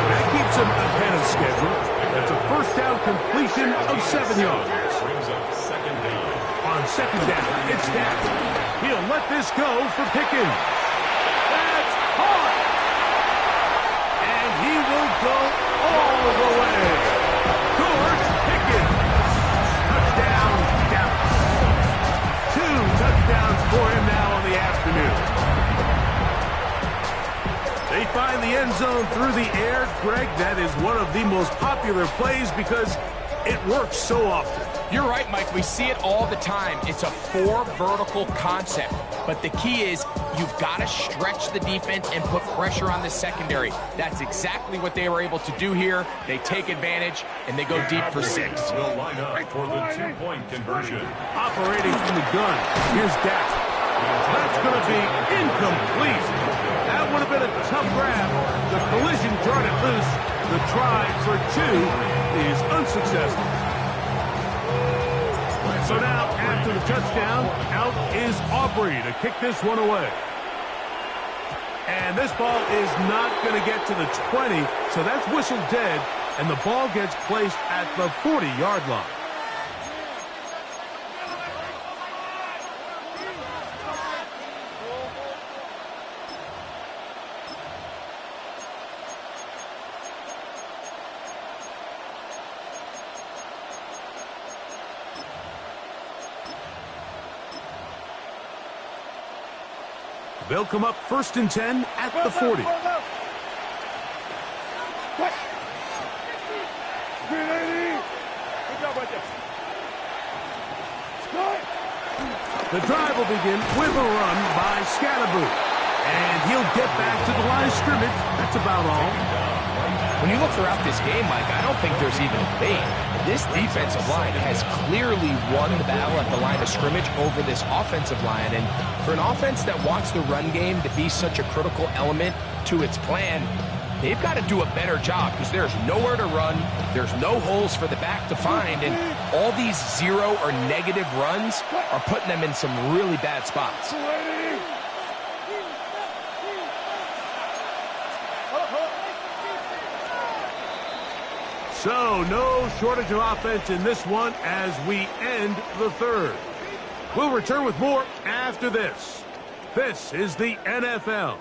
That keeps him ahead of schedule. That's a first down completion of 7 yards. On 2nd down, it's down. He'll let this go for Pickens. That's hard. And he will go all the way. George Pickens. Touchdown, Dallas. 2 touchdowns for him now in the afternoon. They find the end zone through the air. Greg, that is one of the most popular plays because it works so often. You're right, Mike. We see it all the time. It's a 4 vertical concept. But the key is you've got to stretch the defense and put pressure on the secondary. That's exactly what they were able to do here. They take advantage, and they go deep for 6. Will line up for the 2-point conversion. Operating from the gun. Here's Dak. That's going to be incomplete. That would have been a tough grab. The collision jarred it loose. The try for 2 is unsuccessful. So now, after the touchdown, out is Aubrey to kick this one away. And this ball is not going to get to the 20, so that's whistled dead, and the ball gets placed at the 40-yard line. They'll come up 1st and 10 at the 40. The drive will begin with a run by Scatterboo. And he'll get back to the line of scrimmage. That's about all. When you look throughout this game, Mike, I don't think there's even a debate. This defensive line has clearly won the battle at the line of scrimmage over this offensive line. And for an offense that wants the run game to be such a critical element to its plan, they've got to do a better job because there's nowhere to run, there's no holes for the back to find, and all these zero or negative runs are putting them in some really bad spots. So, no shortage of offense in this one as we end the third. We'll return with more after this. This is the NFL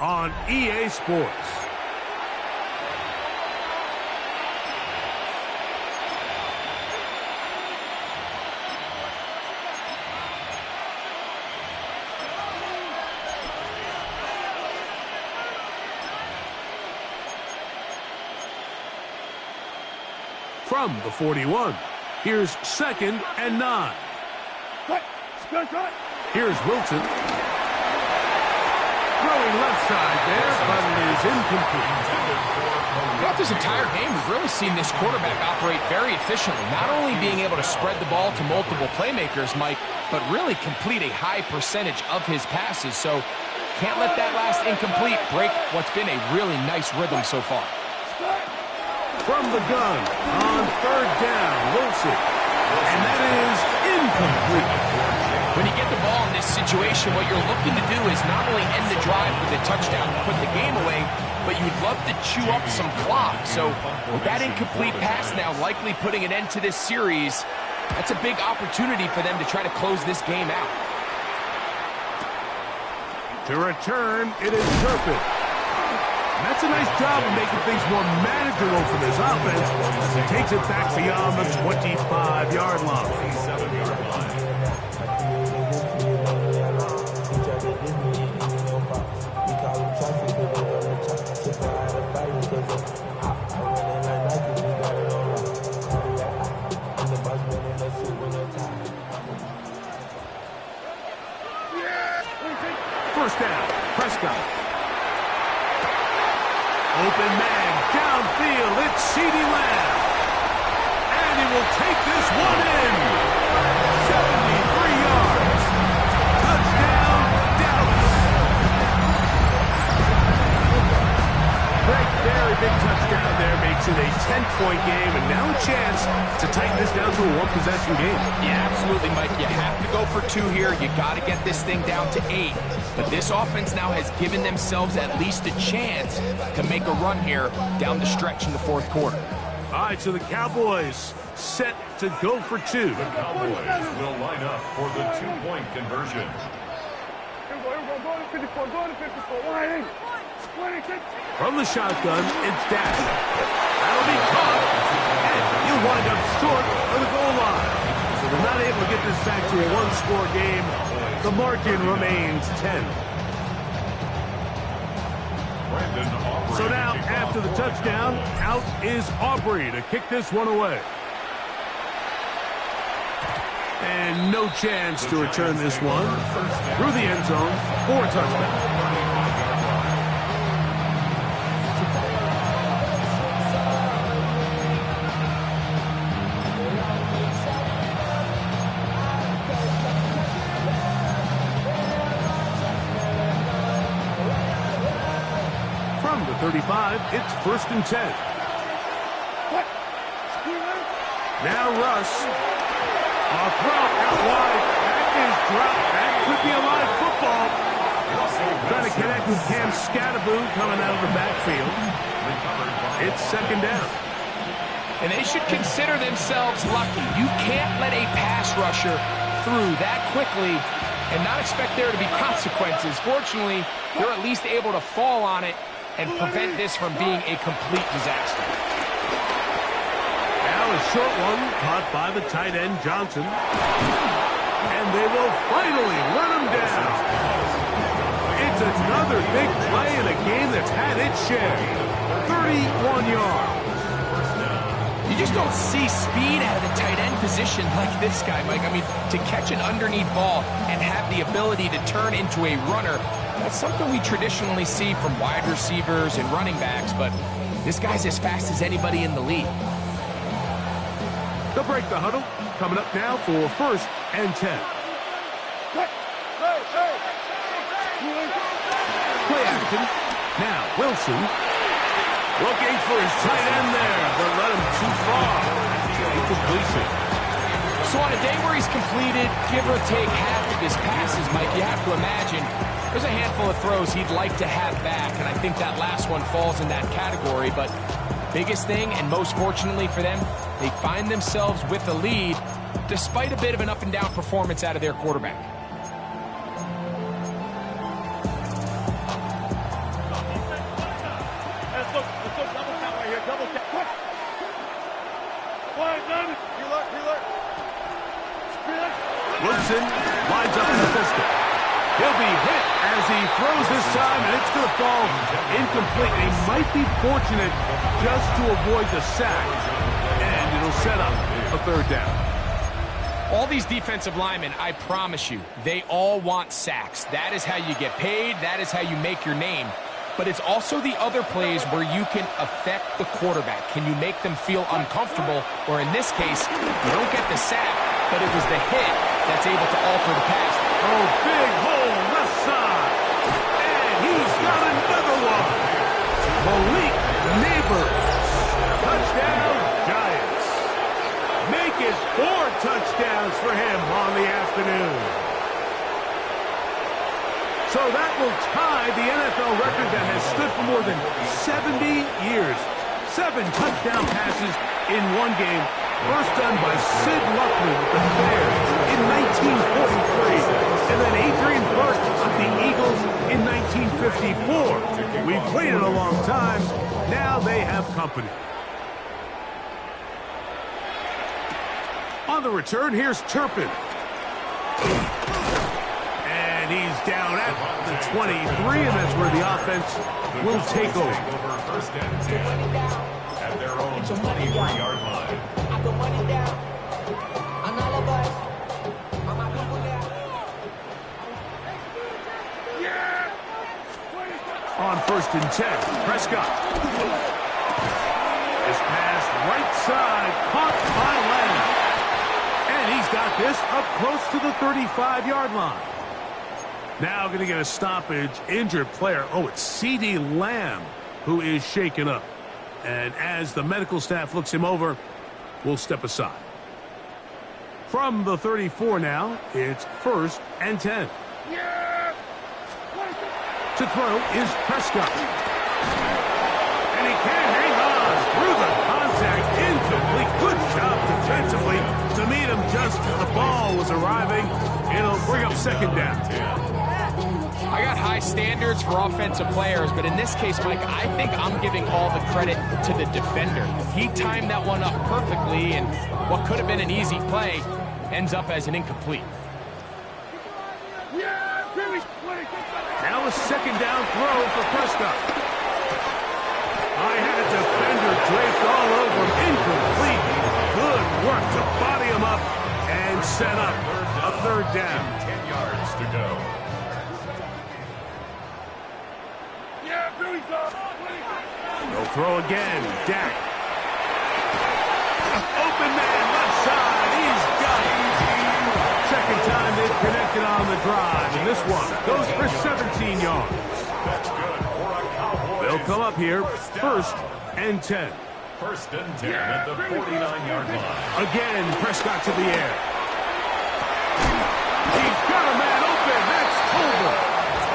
on EA Sports. From the 41, here's 2nd and 9. Here's Wilson. Throwing left side there, but it is incomplete. Throughout this entire game, we've really seen this quarterback operate very efficiently, not only being able to spread the ball to multiple playmakers, Mike, but really complete a high percentage of his passes. So can't let that last incomplete break what's been a really nice rhythm so far. From the gun on 3rd down, Wilson. And that is incomplete. When you get the ball in this situation, what you're looking to do is not only end the drive with a touchdown to put the game away, but you'd love to chew up some clock. So with that incomplete pass now likely putting an end to this series, that's a big opportunity for them to try to close this game out. To return, it is Turpin. That's a nice job of making things more manageable for this offense as he takes it back beyond the 25-yard line. 27-yard line. First down, Prescott. Open man, downfield, it's CeeDee Lamb. And he will take this one in. 73 yards. Touchdown, Dallas. Great, very big touchdown there makes it a 10-point game, and now a chance to tighten this down to a one-possession game. Yeah, absolutely, Mike. You have to go for 2 here. You got to get this thing down to 8. But this offense now has given themselves at least a chance to make a run here down the stretch in the 4th quarter. All right, so the Cowboys set to go for 2. The Cowboys will line up for the 2-point conversion. From the shotgun, it's Dash. That'll be caught, and he'll wind up short of the goal line. So they're not able to get this back to a one-score game. The margin remains 10. So now, after the touchdown, out is Aubrey to kick this one away. And no chance to return this one through the end zone for a touchdown. From the 35, it's 1st and 10. Now Russ. A throw out wide. That is dropped. That could be a live football. Trying to connect with Cam Scattaboo coming out of the backfield. It's 2nd down. And they should consider themselves lucky. You can't let a pass rusher through that quickly and not expect there to be consequences. Fortunately, they're at least able to fall on it and prevent this from being a complete disaster. Now a short one caught by the tight end Johnson. And they will finally run him down. It's another big play in a game that's had its share. 31 yards. You just don't see speed out of the tight end position like this guy, Mike. I mean, to catch an underneath ball and have the ability to turn into a runner, that's something we traditionally see from wide receivers and running backs, but This guy's as fast as anybody in the league. They'll break the huddle. Coming up now for 1st and 10. Play action. Now Wilson. Looking for his tight end there, but let him too far. Incompletion. So on a day where he's completed, give or take half of his passes, Mike, you have to imagine there's a handful of throws he'd like to have back, and I think that last one falls in that category. But biggest thing, and most fortunately for them, they find themselves with a lead despite a bit of an up-and-down performance out of their quarterback. Wilson lines up in the pistol. He'll be hit as he throws this time, and it's going to fall incomplete. He might be fortunate just to avoid the sack, and it'll set up a 3rd down. All these defensive linemen, I promise you, they all want sacks. That is how you get paid. That is how you make your name. But it's also the other plays where you can affect the quarterback. Can you make them feel uncomfortable? Or in this case, you don't get the sack, but it was the hit that's able to alter the pass. Oh, big hole left side. And he's got another one. Malik Neighbors. Touchdown, Giants. Make it 4 touchdowns for him on the afternoon. So that will tie the NFL record that has stood for more than 70 years. 7 touchdown passes in one game. First done by Sid Luckman with the Bears in 1943. And then Adrian Burke of the Eagles in 1954. We've waited a long time. Now they have company. On the return, here's Turpin. And he's down at the 23, and that's where the offense will take over. 1st and 10 at their own 23-yard line. On 1st and 10, Prescott. This pass right side, caught by Lamb. And he's got this up close to the 35-yard line. Now going to get a stoppage, injured player. Oh, it's C.D. Lamb who is shaken up. And as the medical staff looks him over, we'll step aside. From the 34 now, it's 1st and 10. To throw is Prescott. And he can't hang on through the contact. Incomplete. Good job defensively to meet him just as the ball was arriving. It'll bring up 2nd down. I got high standards for offensive players, but in this case, Mike, I think I'm giving all the credit to the defender. He timed that one up perfectly, and what could have been an easy play ends up as an incomplete. Now a 2nd down throw for Prescott. I had a defender draped all over him. Incomplete. Good work to body him up and set up a 3rd down. 10 yards to go. They'll throw again. Dak. Open man left side. He's got it. 2nd time they've connected on the drive. And this one goes for 17 yards. That's good for a Cowboys. They'll come up here 1st and 10. 1st and 10 at the 49-yard line. Again, Prescott to the air. He's got a man open. That's Tolbert.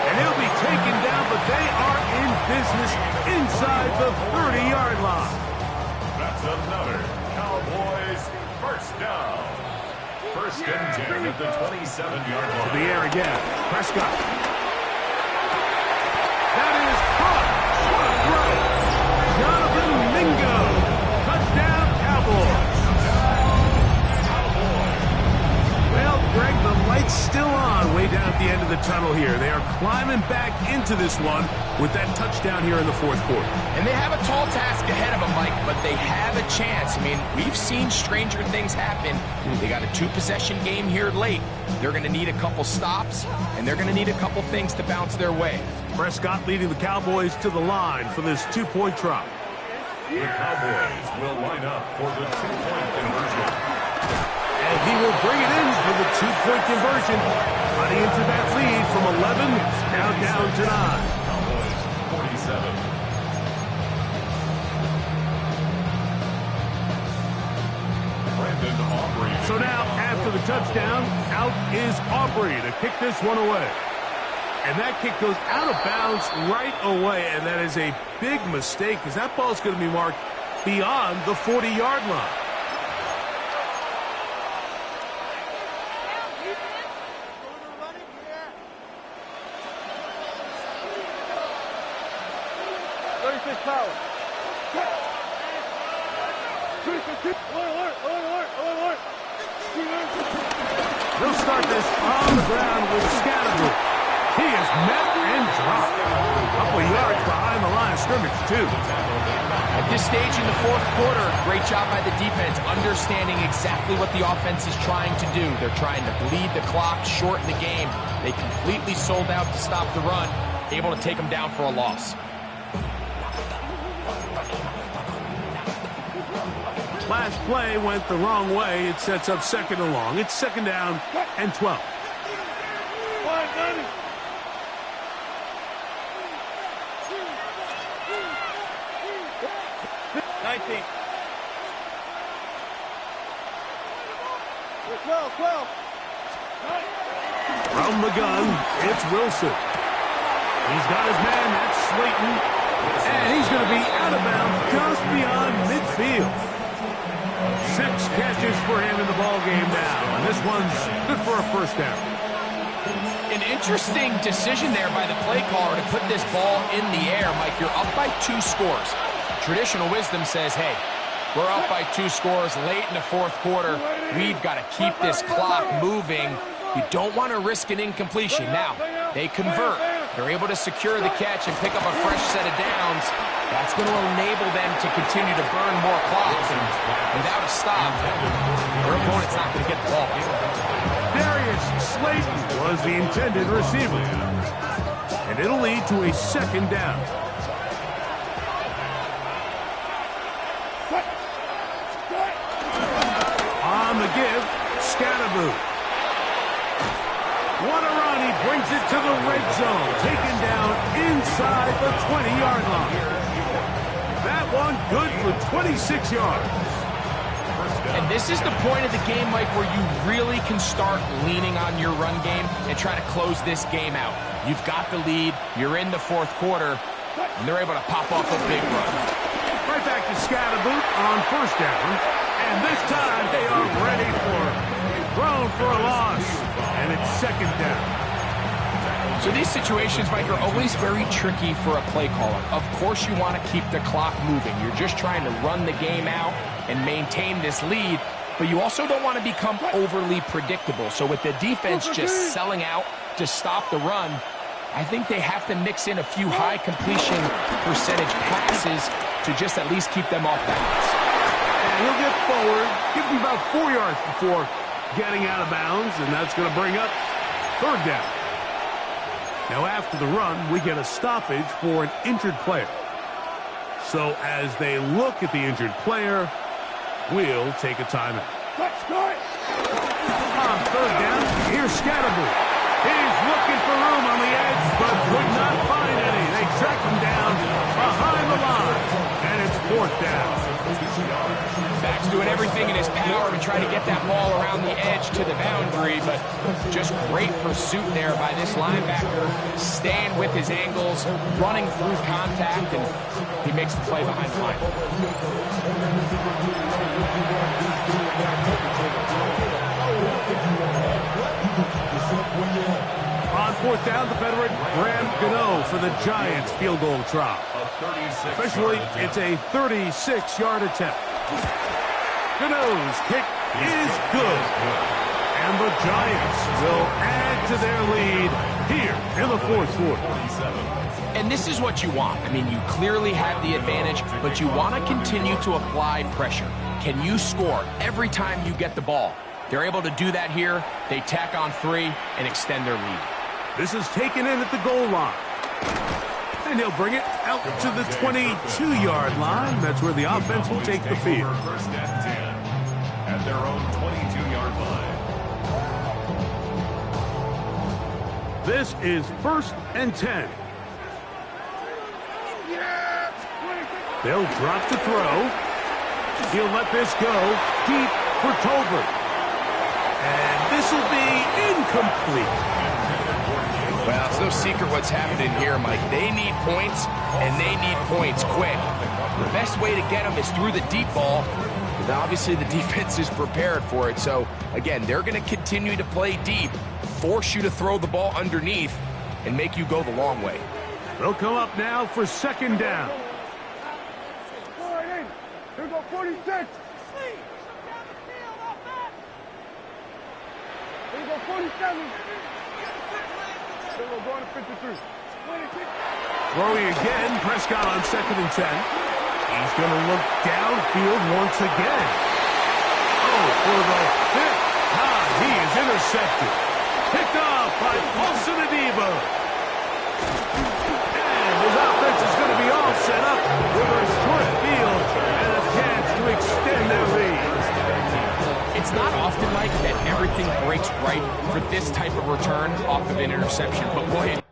And he'll be taken down, but they are in business inside the 30-yard line. That's another Cowboys 1st down. 1st and 10 at the 27-yard line. To the air again. Prescott. That is caught. What a throw. Jonathan Mingo. Touchdown, Cowboys. Well, Greg, the light's still on way down at the end of the tunnel here. They are climbing back into this one with that touchdown here in the 4th quarter. And they have a tall task ahead of them, Mike, but they have a chance. I mean, we've seen stranger things happen. They got a 2-possession game here late. They're going to need a couple stops, and they're going to need a couple things to bounce their way. Prescott leading the Cowboys to the line for this 2-point try. The Cowboys will line up for the two-point conversion. And he will bring it in for the two-point conversion. Cutting into that lead from 11, now down to 9. Cowboys 47. So now, after the touchdown, out is Aubrey to kick this one away. And that kick goes out of bounds right away, and that is a big mistake because that ball is going to be marked beyond the 40-yard line. They'll start this on the ground with Scattergood. He is met and dropped. A couple of yards behind the line of scrimmage, too. At this stage in the fourth quarter, great job by the defense, understanding exactly what the offense is trying to do. They're trying to bleed the clock, shorten the game. They completely sold out to stop the run, able to take them down for a loss. Last play went the wrong way. It sets up second and long. It's second down and 12. 19. 12. From the gun, it's Wilson. He's got his man, that's Slayton. And he's going to be out of bounds just beyond midfield. 6 catches for him in the ballgame now. And this one's good for a first down. An interesting decision there by the play caller to put this ball in the air. Mike, you're up by 2 scores. Traditional wisdom says, hey, we're up by 2 scores late in the fourth quarter. We've got to keep this clock moving. You don't want to risk an incompletion. Now, they convert. They're able to secure the catch and pick up a fresh set of downs. That's going to enable them to continue to burn more clock. And without a stop, their opponent's not going to get the ball. Darius Slayton was the intended receiver. And it'll lead to a second down. On the give, Scattergood. What a run. He brings it to the red zone. Taken down inside the 20-yard line. That one good for 26 yards. And this is the point of the game, Mike, where you really can start leaning on your run game and try to close this game out. You've got the lead. You're in the fourth quarter, and they're able to pop off a big run. Right back to Scattergood on first down. And this time they are ready for it. Thrown for a loss. And it's second down. So these situations, Mike, are always very tricky for a play caller. Of course you want to keep the clock moving. You're just trying to run the game out and maintain this lead, but you also don't want to become overly predictable. So with the defense just selling out to stop the run, I think they have to mix in a few high completion percentage passes to just at least keep them off balance. And he'll get forward, gives him about 4 yards before getting out of bounds, and that's going to bring up third down. Now after the run, we get a stoppage for an injured player. So as they look at the injured player, we'll take a timeout. On third down, here's Scattergood. He's looking for room on the edge, but could not find any. They track him down behind the line, and it's fourth down. Back's doing everything in his power to try to get that ball around the edge to the boundary, but just great pursuit there by this linebacker, staying with his angles, running through contact, and he makes the play behind the line. On fourth down, the veteran Graham Gano for the Giants field goal try. Officially, it's a 36-yard attempt. Gano's kick is good. And the Giants will add to their lead here in the fourth quarter. And this is what you want. I mean, you clearly have the advantage, but you want to continue to apply pressure. Can you score every time you get the ball? They're able to do that here. They tack on 3 and extend their lead. This is taken in at the goal line. And he'll bring it out to the 22-yard line. That's where the offense will take the field. First and 10 at their own 22-yard line. This is first and 10. They'll drop to throw. He'll let this go deep for Tolbert. And this will be incomplete. Well, it's no secret what's happening here, Mike. They need points, and they need points quick. The best way to get them is through the deep ball. But obviously, the defense is prepared for it. So, again, they're going to continue to play deep, force you to throw the ball underneath, and make you go the long way. They'll come up now for second down. Here go 46. Here go 47. Here go going to 53. Throwing again, Prescott on second and 10. He's going to look downfield once again. Oh, for the fifth time, he is intercepted. Picked off by Paulson Adebo. And his offense is going to be all set up with a short field and a chance to extend their lead. It's not often, Mike, that everything breaks right for this type of return off of an interception. But boy,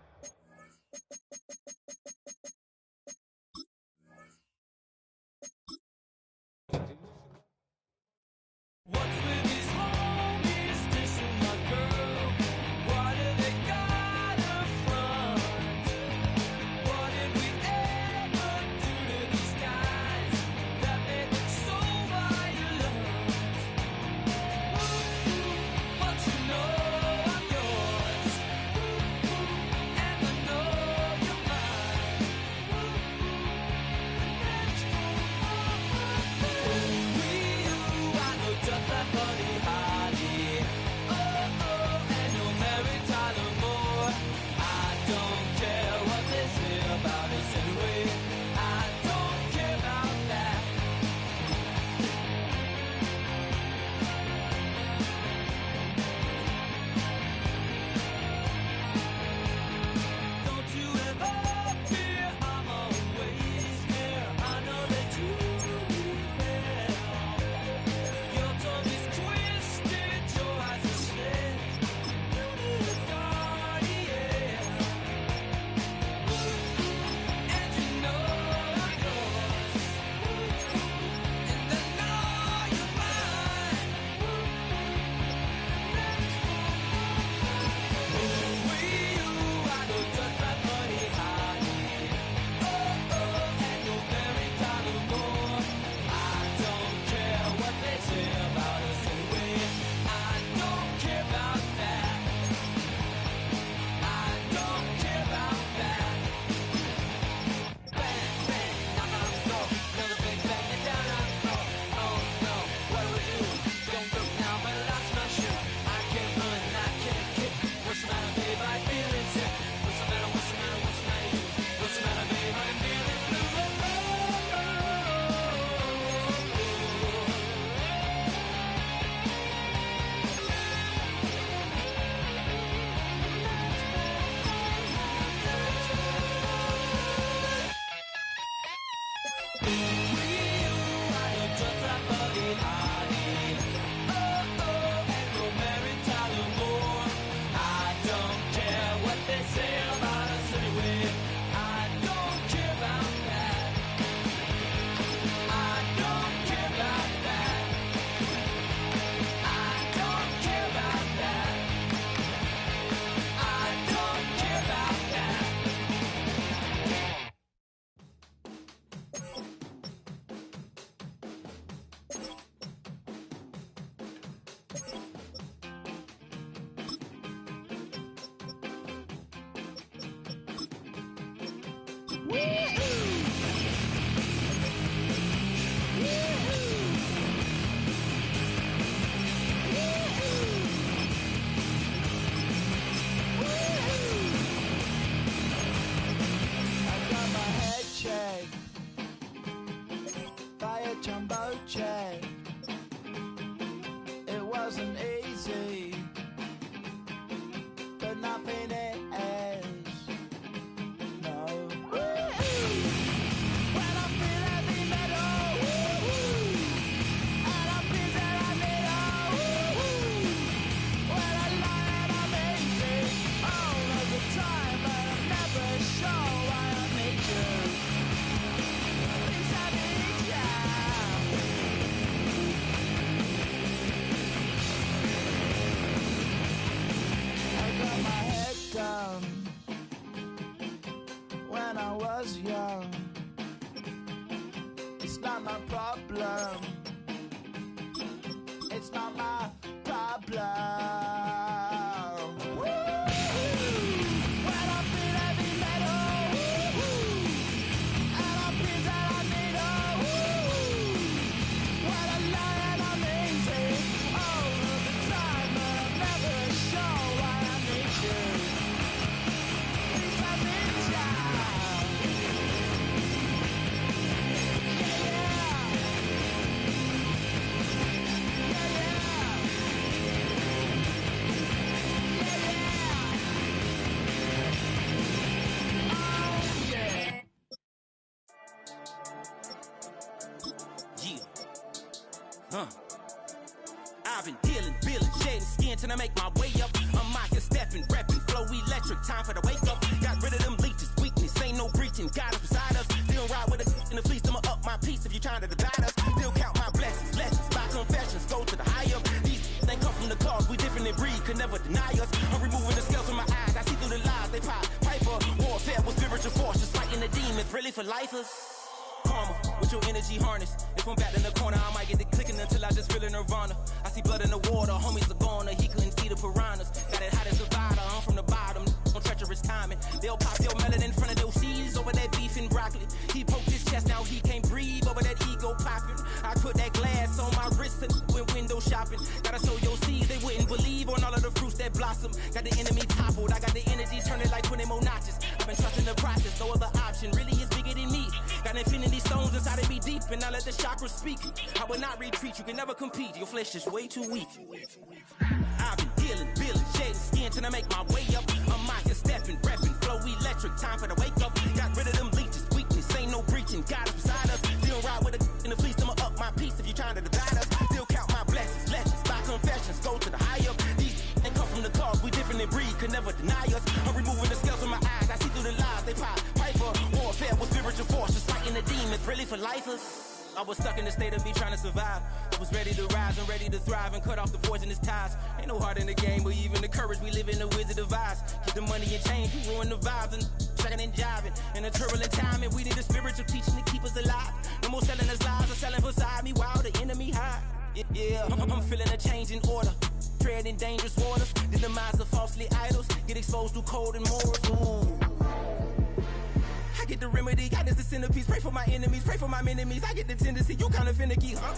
but nothing is. No. I've been dealing, shedding skin till I make my way up. I'm mocking, stepping, repping, flow electric, time for the wake up. Got rid of them leeches, weakness, ain't no breaching, God is beside us. Still ride with a in the fleece, I'ma up my piece if you trying to divide us. Still count my blessings, lessons, by confessions, go to the high up. These they come from the cause, we different in breed, could never deny us. I'm removing the scales from my eyes, I see through the lies, they pop. Piper, warfare with spiritual force, just fighting the demons, really for lifers. Karma, with your energy harness. If I'm back in the corner, I might get the clicking until I just feel a nirvana. I see blood in the water, homies are gone, he couldn't see the piranhas. Got it hot as a vital, I'm from the bottom, on treacherous timing. They'll pop your melon in front of those seeds over that beef and broccoli. He poked his chest, now he can't breathe over that ego popping. I put that glass on my wrist and went window shopping. Gotta sow your seeds, they wouldn't believe on all of the fruits that blossom. Got the enemy toppled, I got the energy turning like 20 more notches. I've been trusting the process, no other option really is bigger than me. Got infinity stones inside of me deep, and I let the chakras speak. I will not retreat, you can never compete, your flesh is way too weak. I've been dealing, shedding skin till I make my way up. I'm mocking, stepping, repping, flow electric, time for the wake up. Got rid of them leeches, weakness, ain't no breaching, God is beside us. Still ride with a in the fleece, I'ma up my piece if you trying to divide us. Still count my blessings, lessons, by confessions, go to the high up. These they come from the cause, we different in breed, could never deny us. I'm removing the scales from my eyes, I see through the lies, they pop. Piper, warfare with spiritual force, just fighting the demons, really for lifers. I was stuck in the state of me trying to survive. I was ready to rise and ready to thrive and cut off the poisonous ties. Ain't no heart in the game, but even the courage we live in the Wizard of Oz. Get the money and change, you ruin the vibes and tracking and jiving. In a turbulent time, and we need a spiritual teaching to keep us alive. No more selling us lies or selling beside me while the enemy hide. Yeah, I'm feeling a change in order. Treading dangerous waters. The demise of falsely idols. Get exposed through cold and morals. Ooh. I get the remedy, God is the centerpiece. Pray for my enemies, pray for my enemies. I get the tendency, you kinda finicky, huh?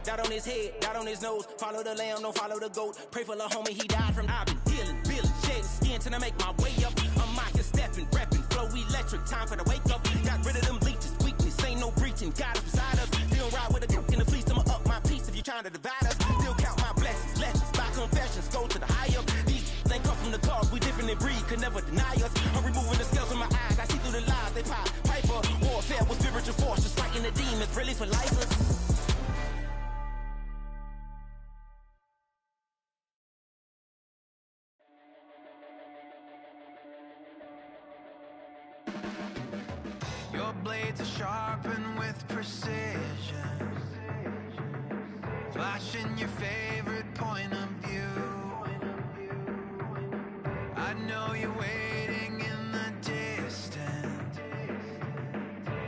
Dot on his head, dot on his nose. Follow the lamb, don't follow the goat. Pray for the homie, he died from. I've been dealing, shedding skin till I make my way up. I'm mocking, stepping, repping, flow electric, time for the wake up. Got rid of them leeches, weakness, ain't no breaching, God is beside us. Still ride with a in the fleece, I'ma up my piece if you trying to divide us. Still count my blessings, lessons, by confessions, go to the high up. These ain't come from the cause, we different in breed, could never deny us. I'm removing the scales from my eyes, I see through the lies, they pop. Piper, warfare with spiritual force, just fighting the demons, really for lifers. Your blades are sharpened with precision, flashing your favorite point of view. I know you're waiting in the distance,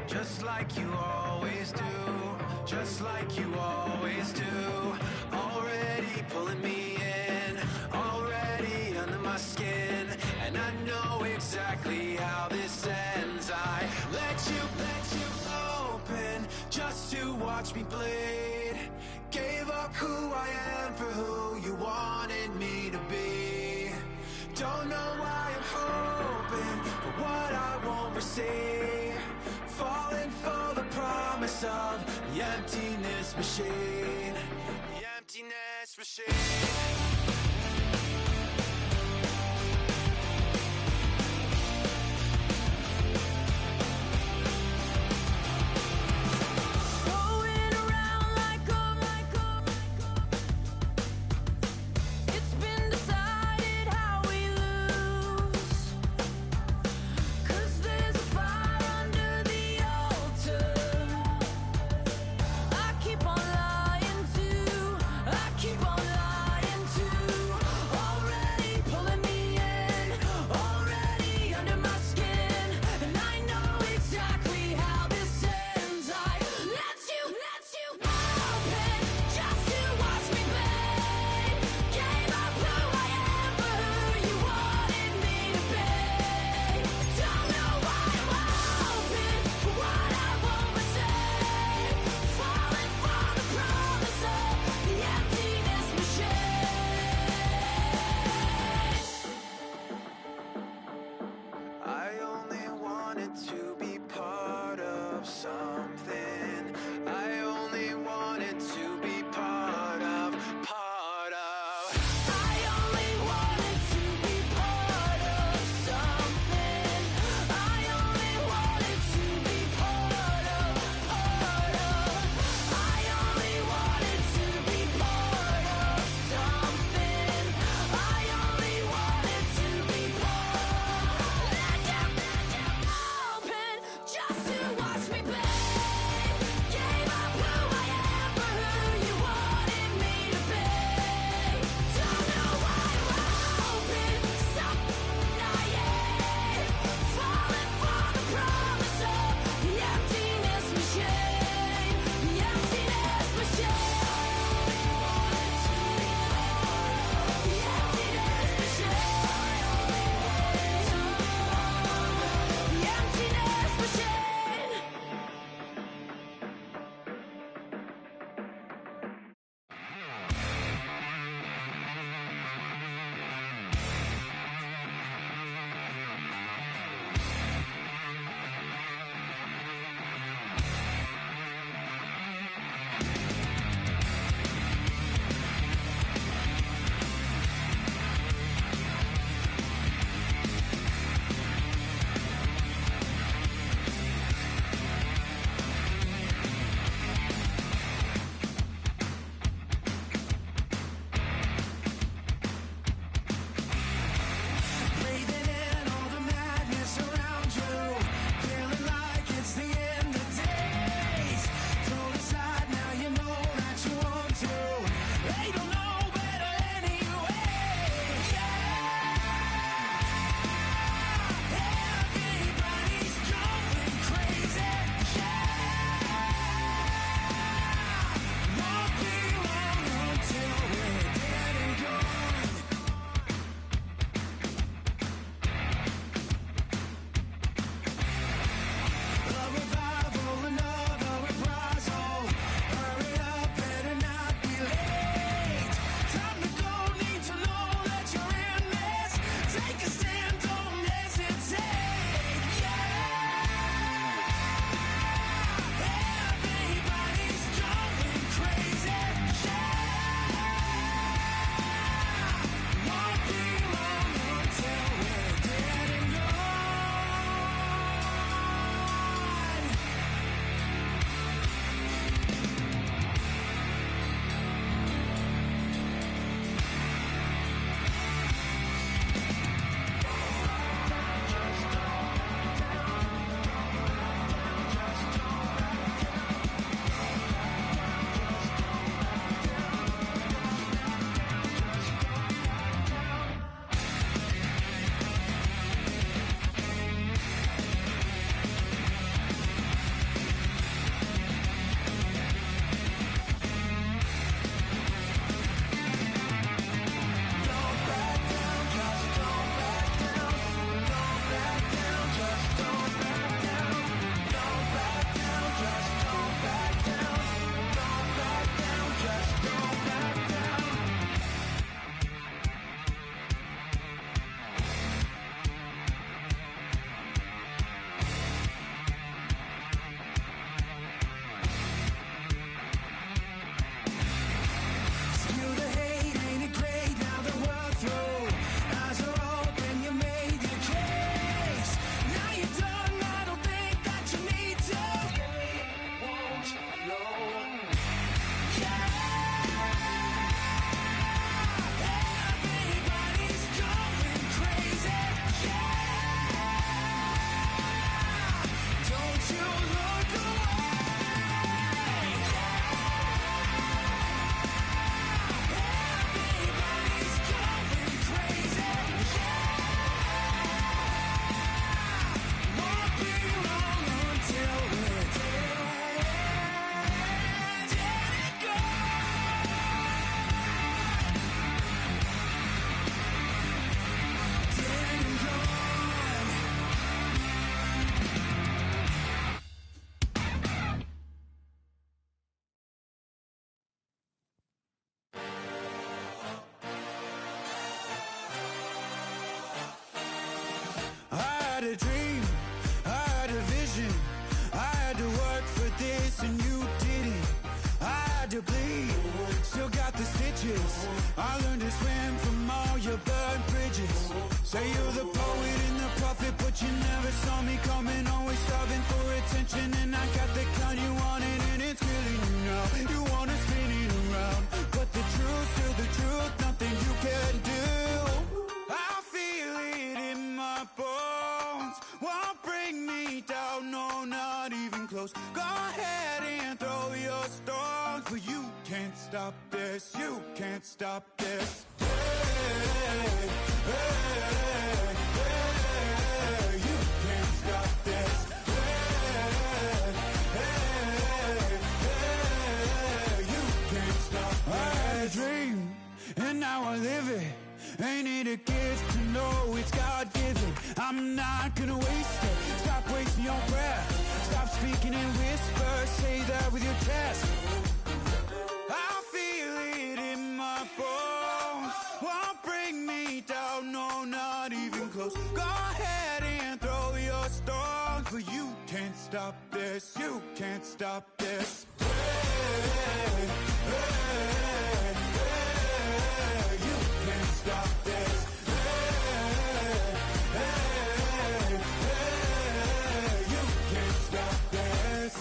just like you always do, just like you always do. Already pulling me in, already under my skin, and I know exactly how this ends. I let you open just to watch me bleed. Gave up who I am for who you wanted me to be. Don't know why I'm hoping for what I won't receive. Falling for the promise of the emptiness machine. The emptiness machine. Keep on lying to to bleed, still got the stitches. I learned to swim from all your burnt bridges. Say you're the poet and the prophet, but you never saw me coming. Always starving for attention, and I got the kind you wanted, and it's killing you now. You wanna spin it around, but the truth's still the truth. Nothing you can do. I feel it in my bones. Won't bring me down, no, not even close. Go ahead and throw your stones, but you can't stop this. You can't stop this. Hey, hey, hey, you can't stop this. Hey, hey, hey, you can't stop this. I had a dream, and now I live it. Ain't it a gift to know it's God-given? I'm not gonna waste it. Stop wasting your breath. Stop speaking in whispers. Say that with your chest. I feel it in my bones. Won't bring me down, no, not even close. Go ahead and throw your stones, but you can't stop this. You can't stop this. Hey, hey, hey, you can't stop this. Hey, hey, hey, you can't stop this.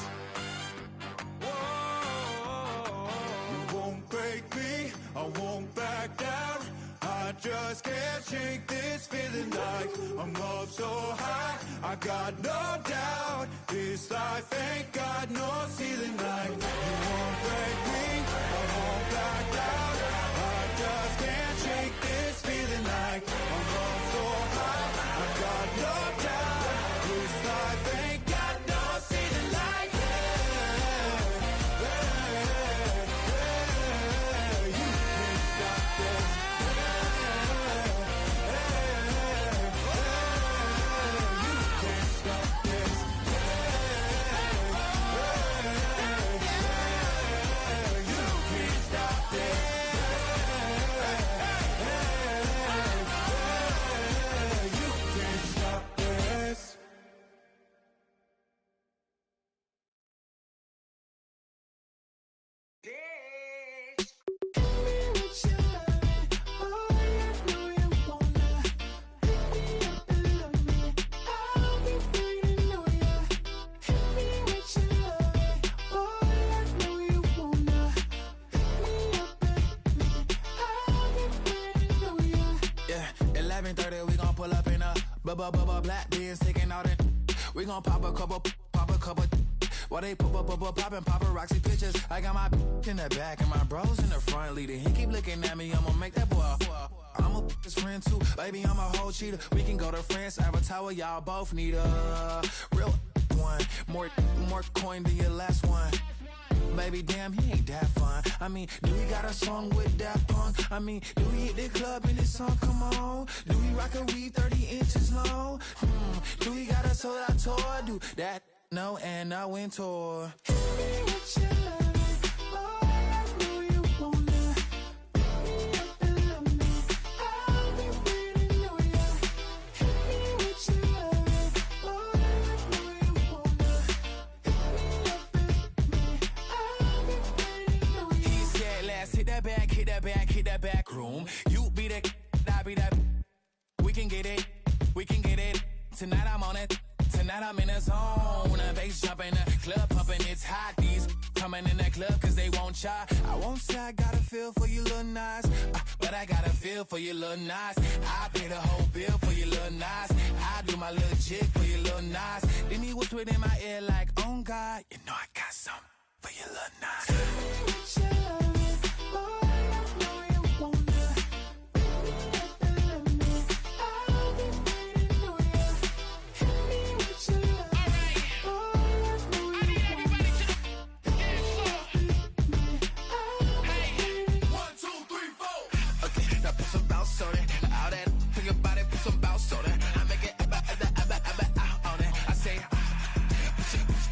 Whoa, you won't break me, I won't back down. I just can't shake this feeling like I'm up so high. I got no doubt this life ain't got no ceiling like. You won't break me, I won't back down. I just can't shake this feeling like I'm up so high. I got no doubt this life ain't got no ceiling like. You can't stop this. You can't stop this. You can't stop this. You can't stop this. Yeah, 11:30, we gon' pull up in a black beans, taking all that. We gon' pop a couple. While they poppin' paparazzi pictures. I got my in the back and my bros in the front leading. He keep looking at me, I'ma make that boy. I'm a his friend too, baby, I'm a whole cheater. We can go to France, Avatar, y'all both need a real one. More coin than your last one. Baby, damn, he ain't that fun. I mean, do he got a song with that punk? I mean, do he hit the club in this song? Come on. Do he rock a weed 30 inches long? Do he got a sold out tour? Do that? No, and I went tour. Hit that back room. You be the, I be that. We can get it. Tonight I'm on it. Tonight I'm in a zone. A bass jumping, a club pumping, it's hot. These coming in that club cause they won't try. I won't say I got a feel for you little nice, but I got a feel for you little nice. I pay the whole bill for you little nice. I do my little jig for you little nice. Then he whisper in my ear like, oh God, you know I got something for you little nice.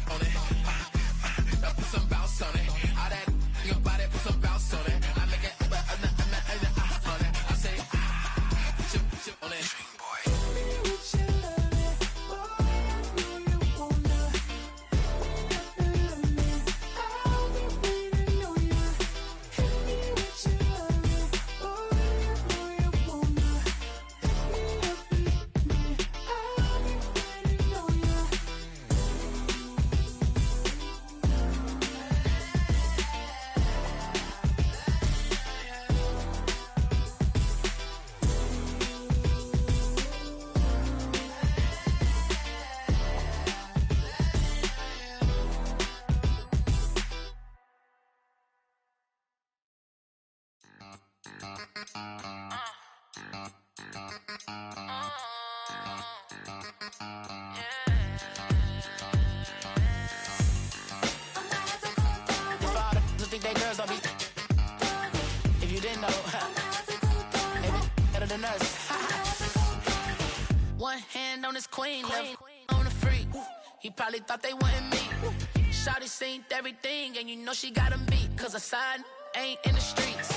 On it. Now put some bounce on it. All that If you didn't know, maybe better than us. One hand on his queen, left on the freak. He probably thought they wouldn't meet. Shawty seen everything, and you know she got him beat. Cause her side ain't in the streets.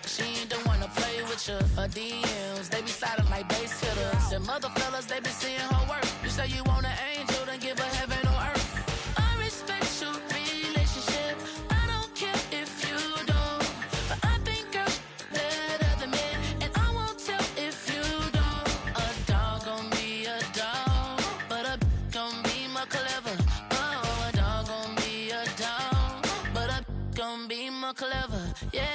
She ain't the one to play with you. Her DMs, they be sliding like base hitters. And mother fellas, they be seeing her work. You say you want an angel, then give her heaven on earth. I respect your relationship. I don't care if you don't. But I think girls better than men. And I won't tell if you don't. A dog gon' be a dog, but a gon' be more clever. Oh, a dog gon' be a dog, but a gon' be more clever. Yeah.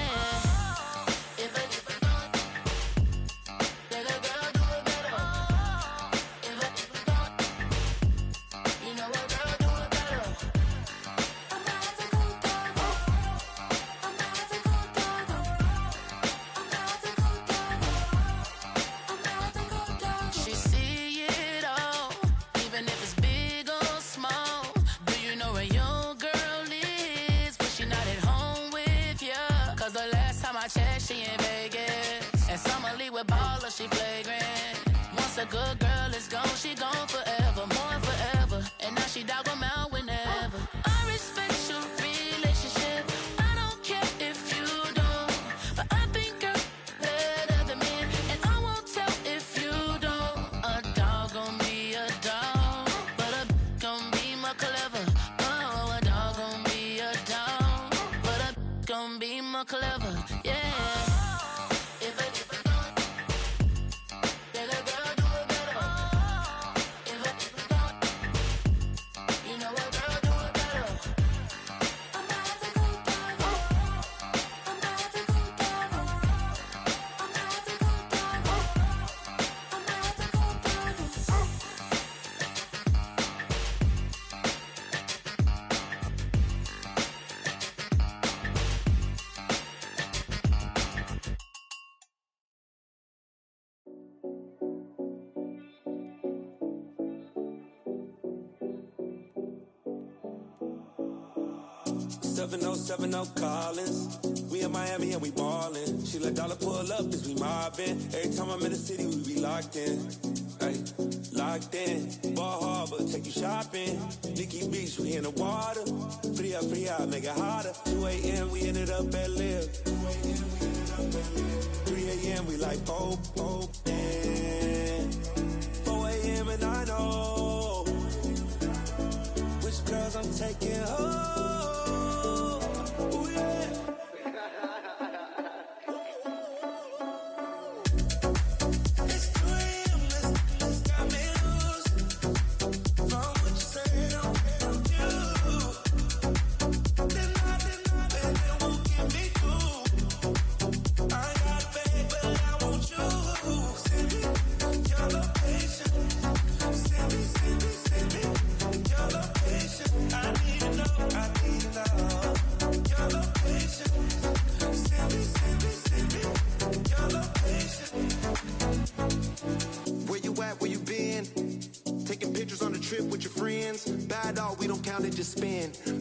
She in Vegas, and Summer Lee with baller, she flagrant. Once a good girl is gone, she gone forever, more forever. And now she dog 'em out whenever. I respect your relationship. I don't care if you don't, but I think girls better than men, and I won't tell if you don't. A dog gon' be a dog, but a gon' be more clever. Oh, a dog gon' be a dog, but a gon' be more clever. Yeah. Collins. We in Miami and we ballin'. She let Dollar pull up as we mobbin'. Every time I'm in the city, we be locked in. Ay, locked in. Ball Harbor, take you shopping. Nikki Beach, we in the water. Free up, make it hotter. 2 a.m. we ended up at Liv. 3 a.m. we like Pope. 4 a.m. and I know which girls I'm taking home.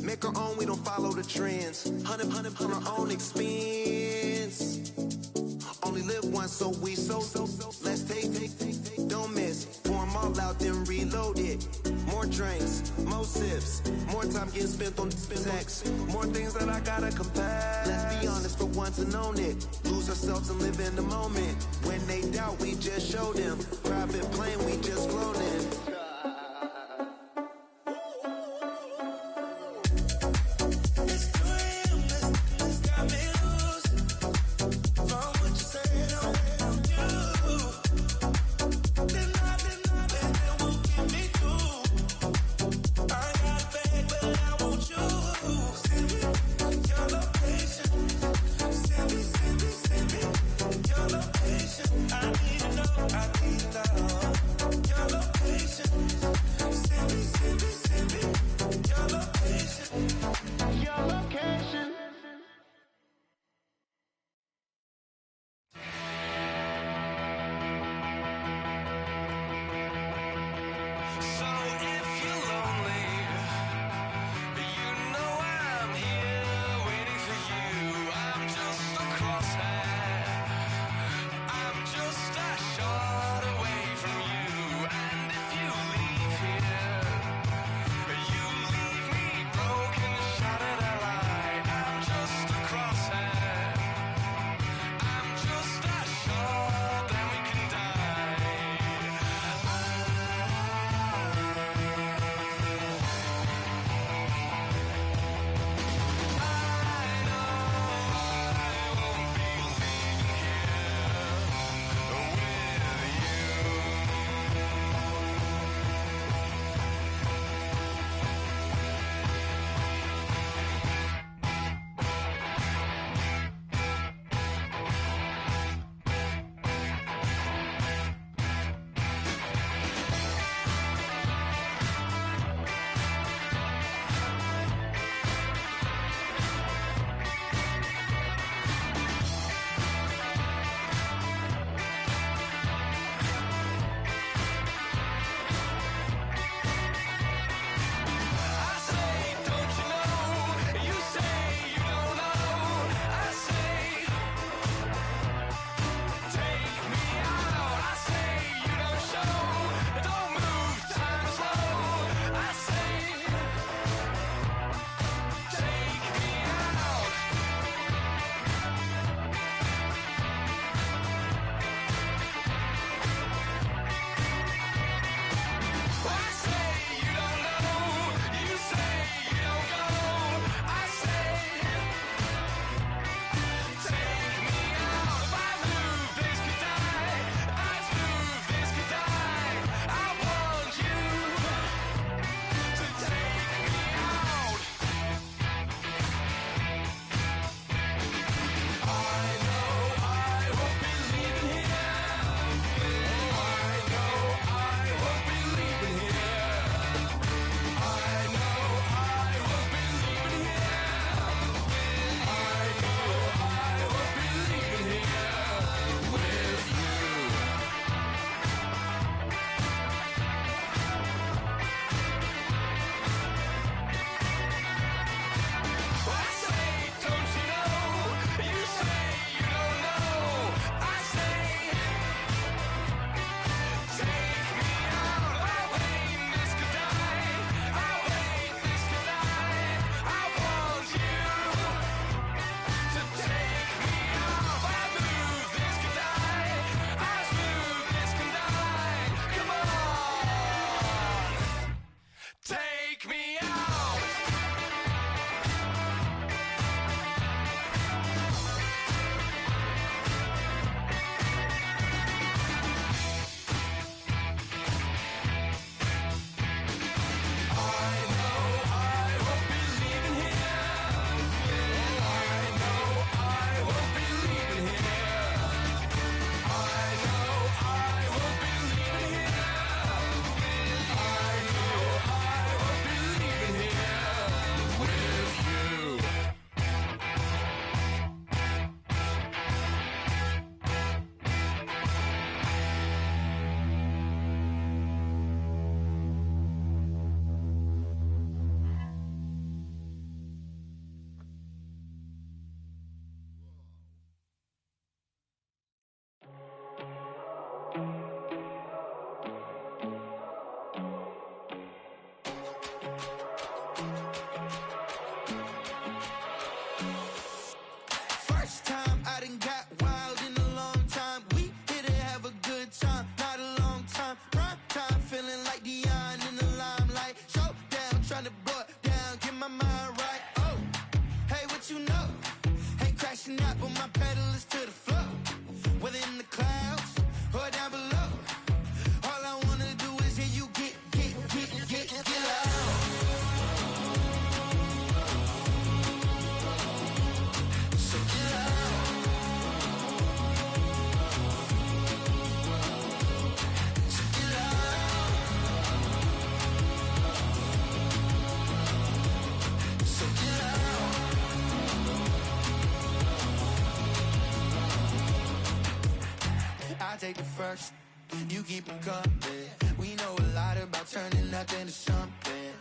Make our own, we don't follow the trends. 100 on our own expense. Only live once, so we let's take, don't miss. Pour them all out, then reload it. More drinks, more sips, more time getting spent on sex. More things that I gotta confess. Let's be honest for once and own it. Lose ourselves and live in the moment. When they doubt, we just show them. Private plane, we just floating. I need to know your location. take the first. You keep them coming. We know a lot about turning nothing to something.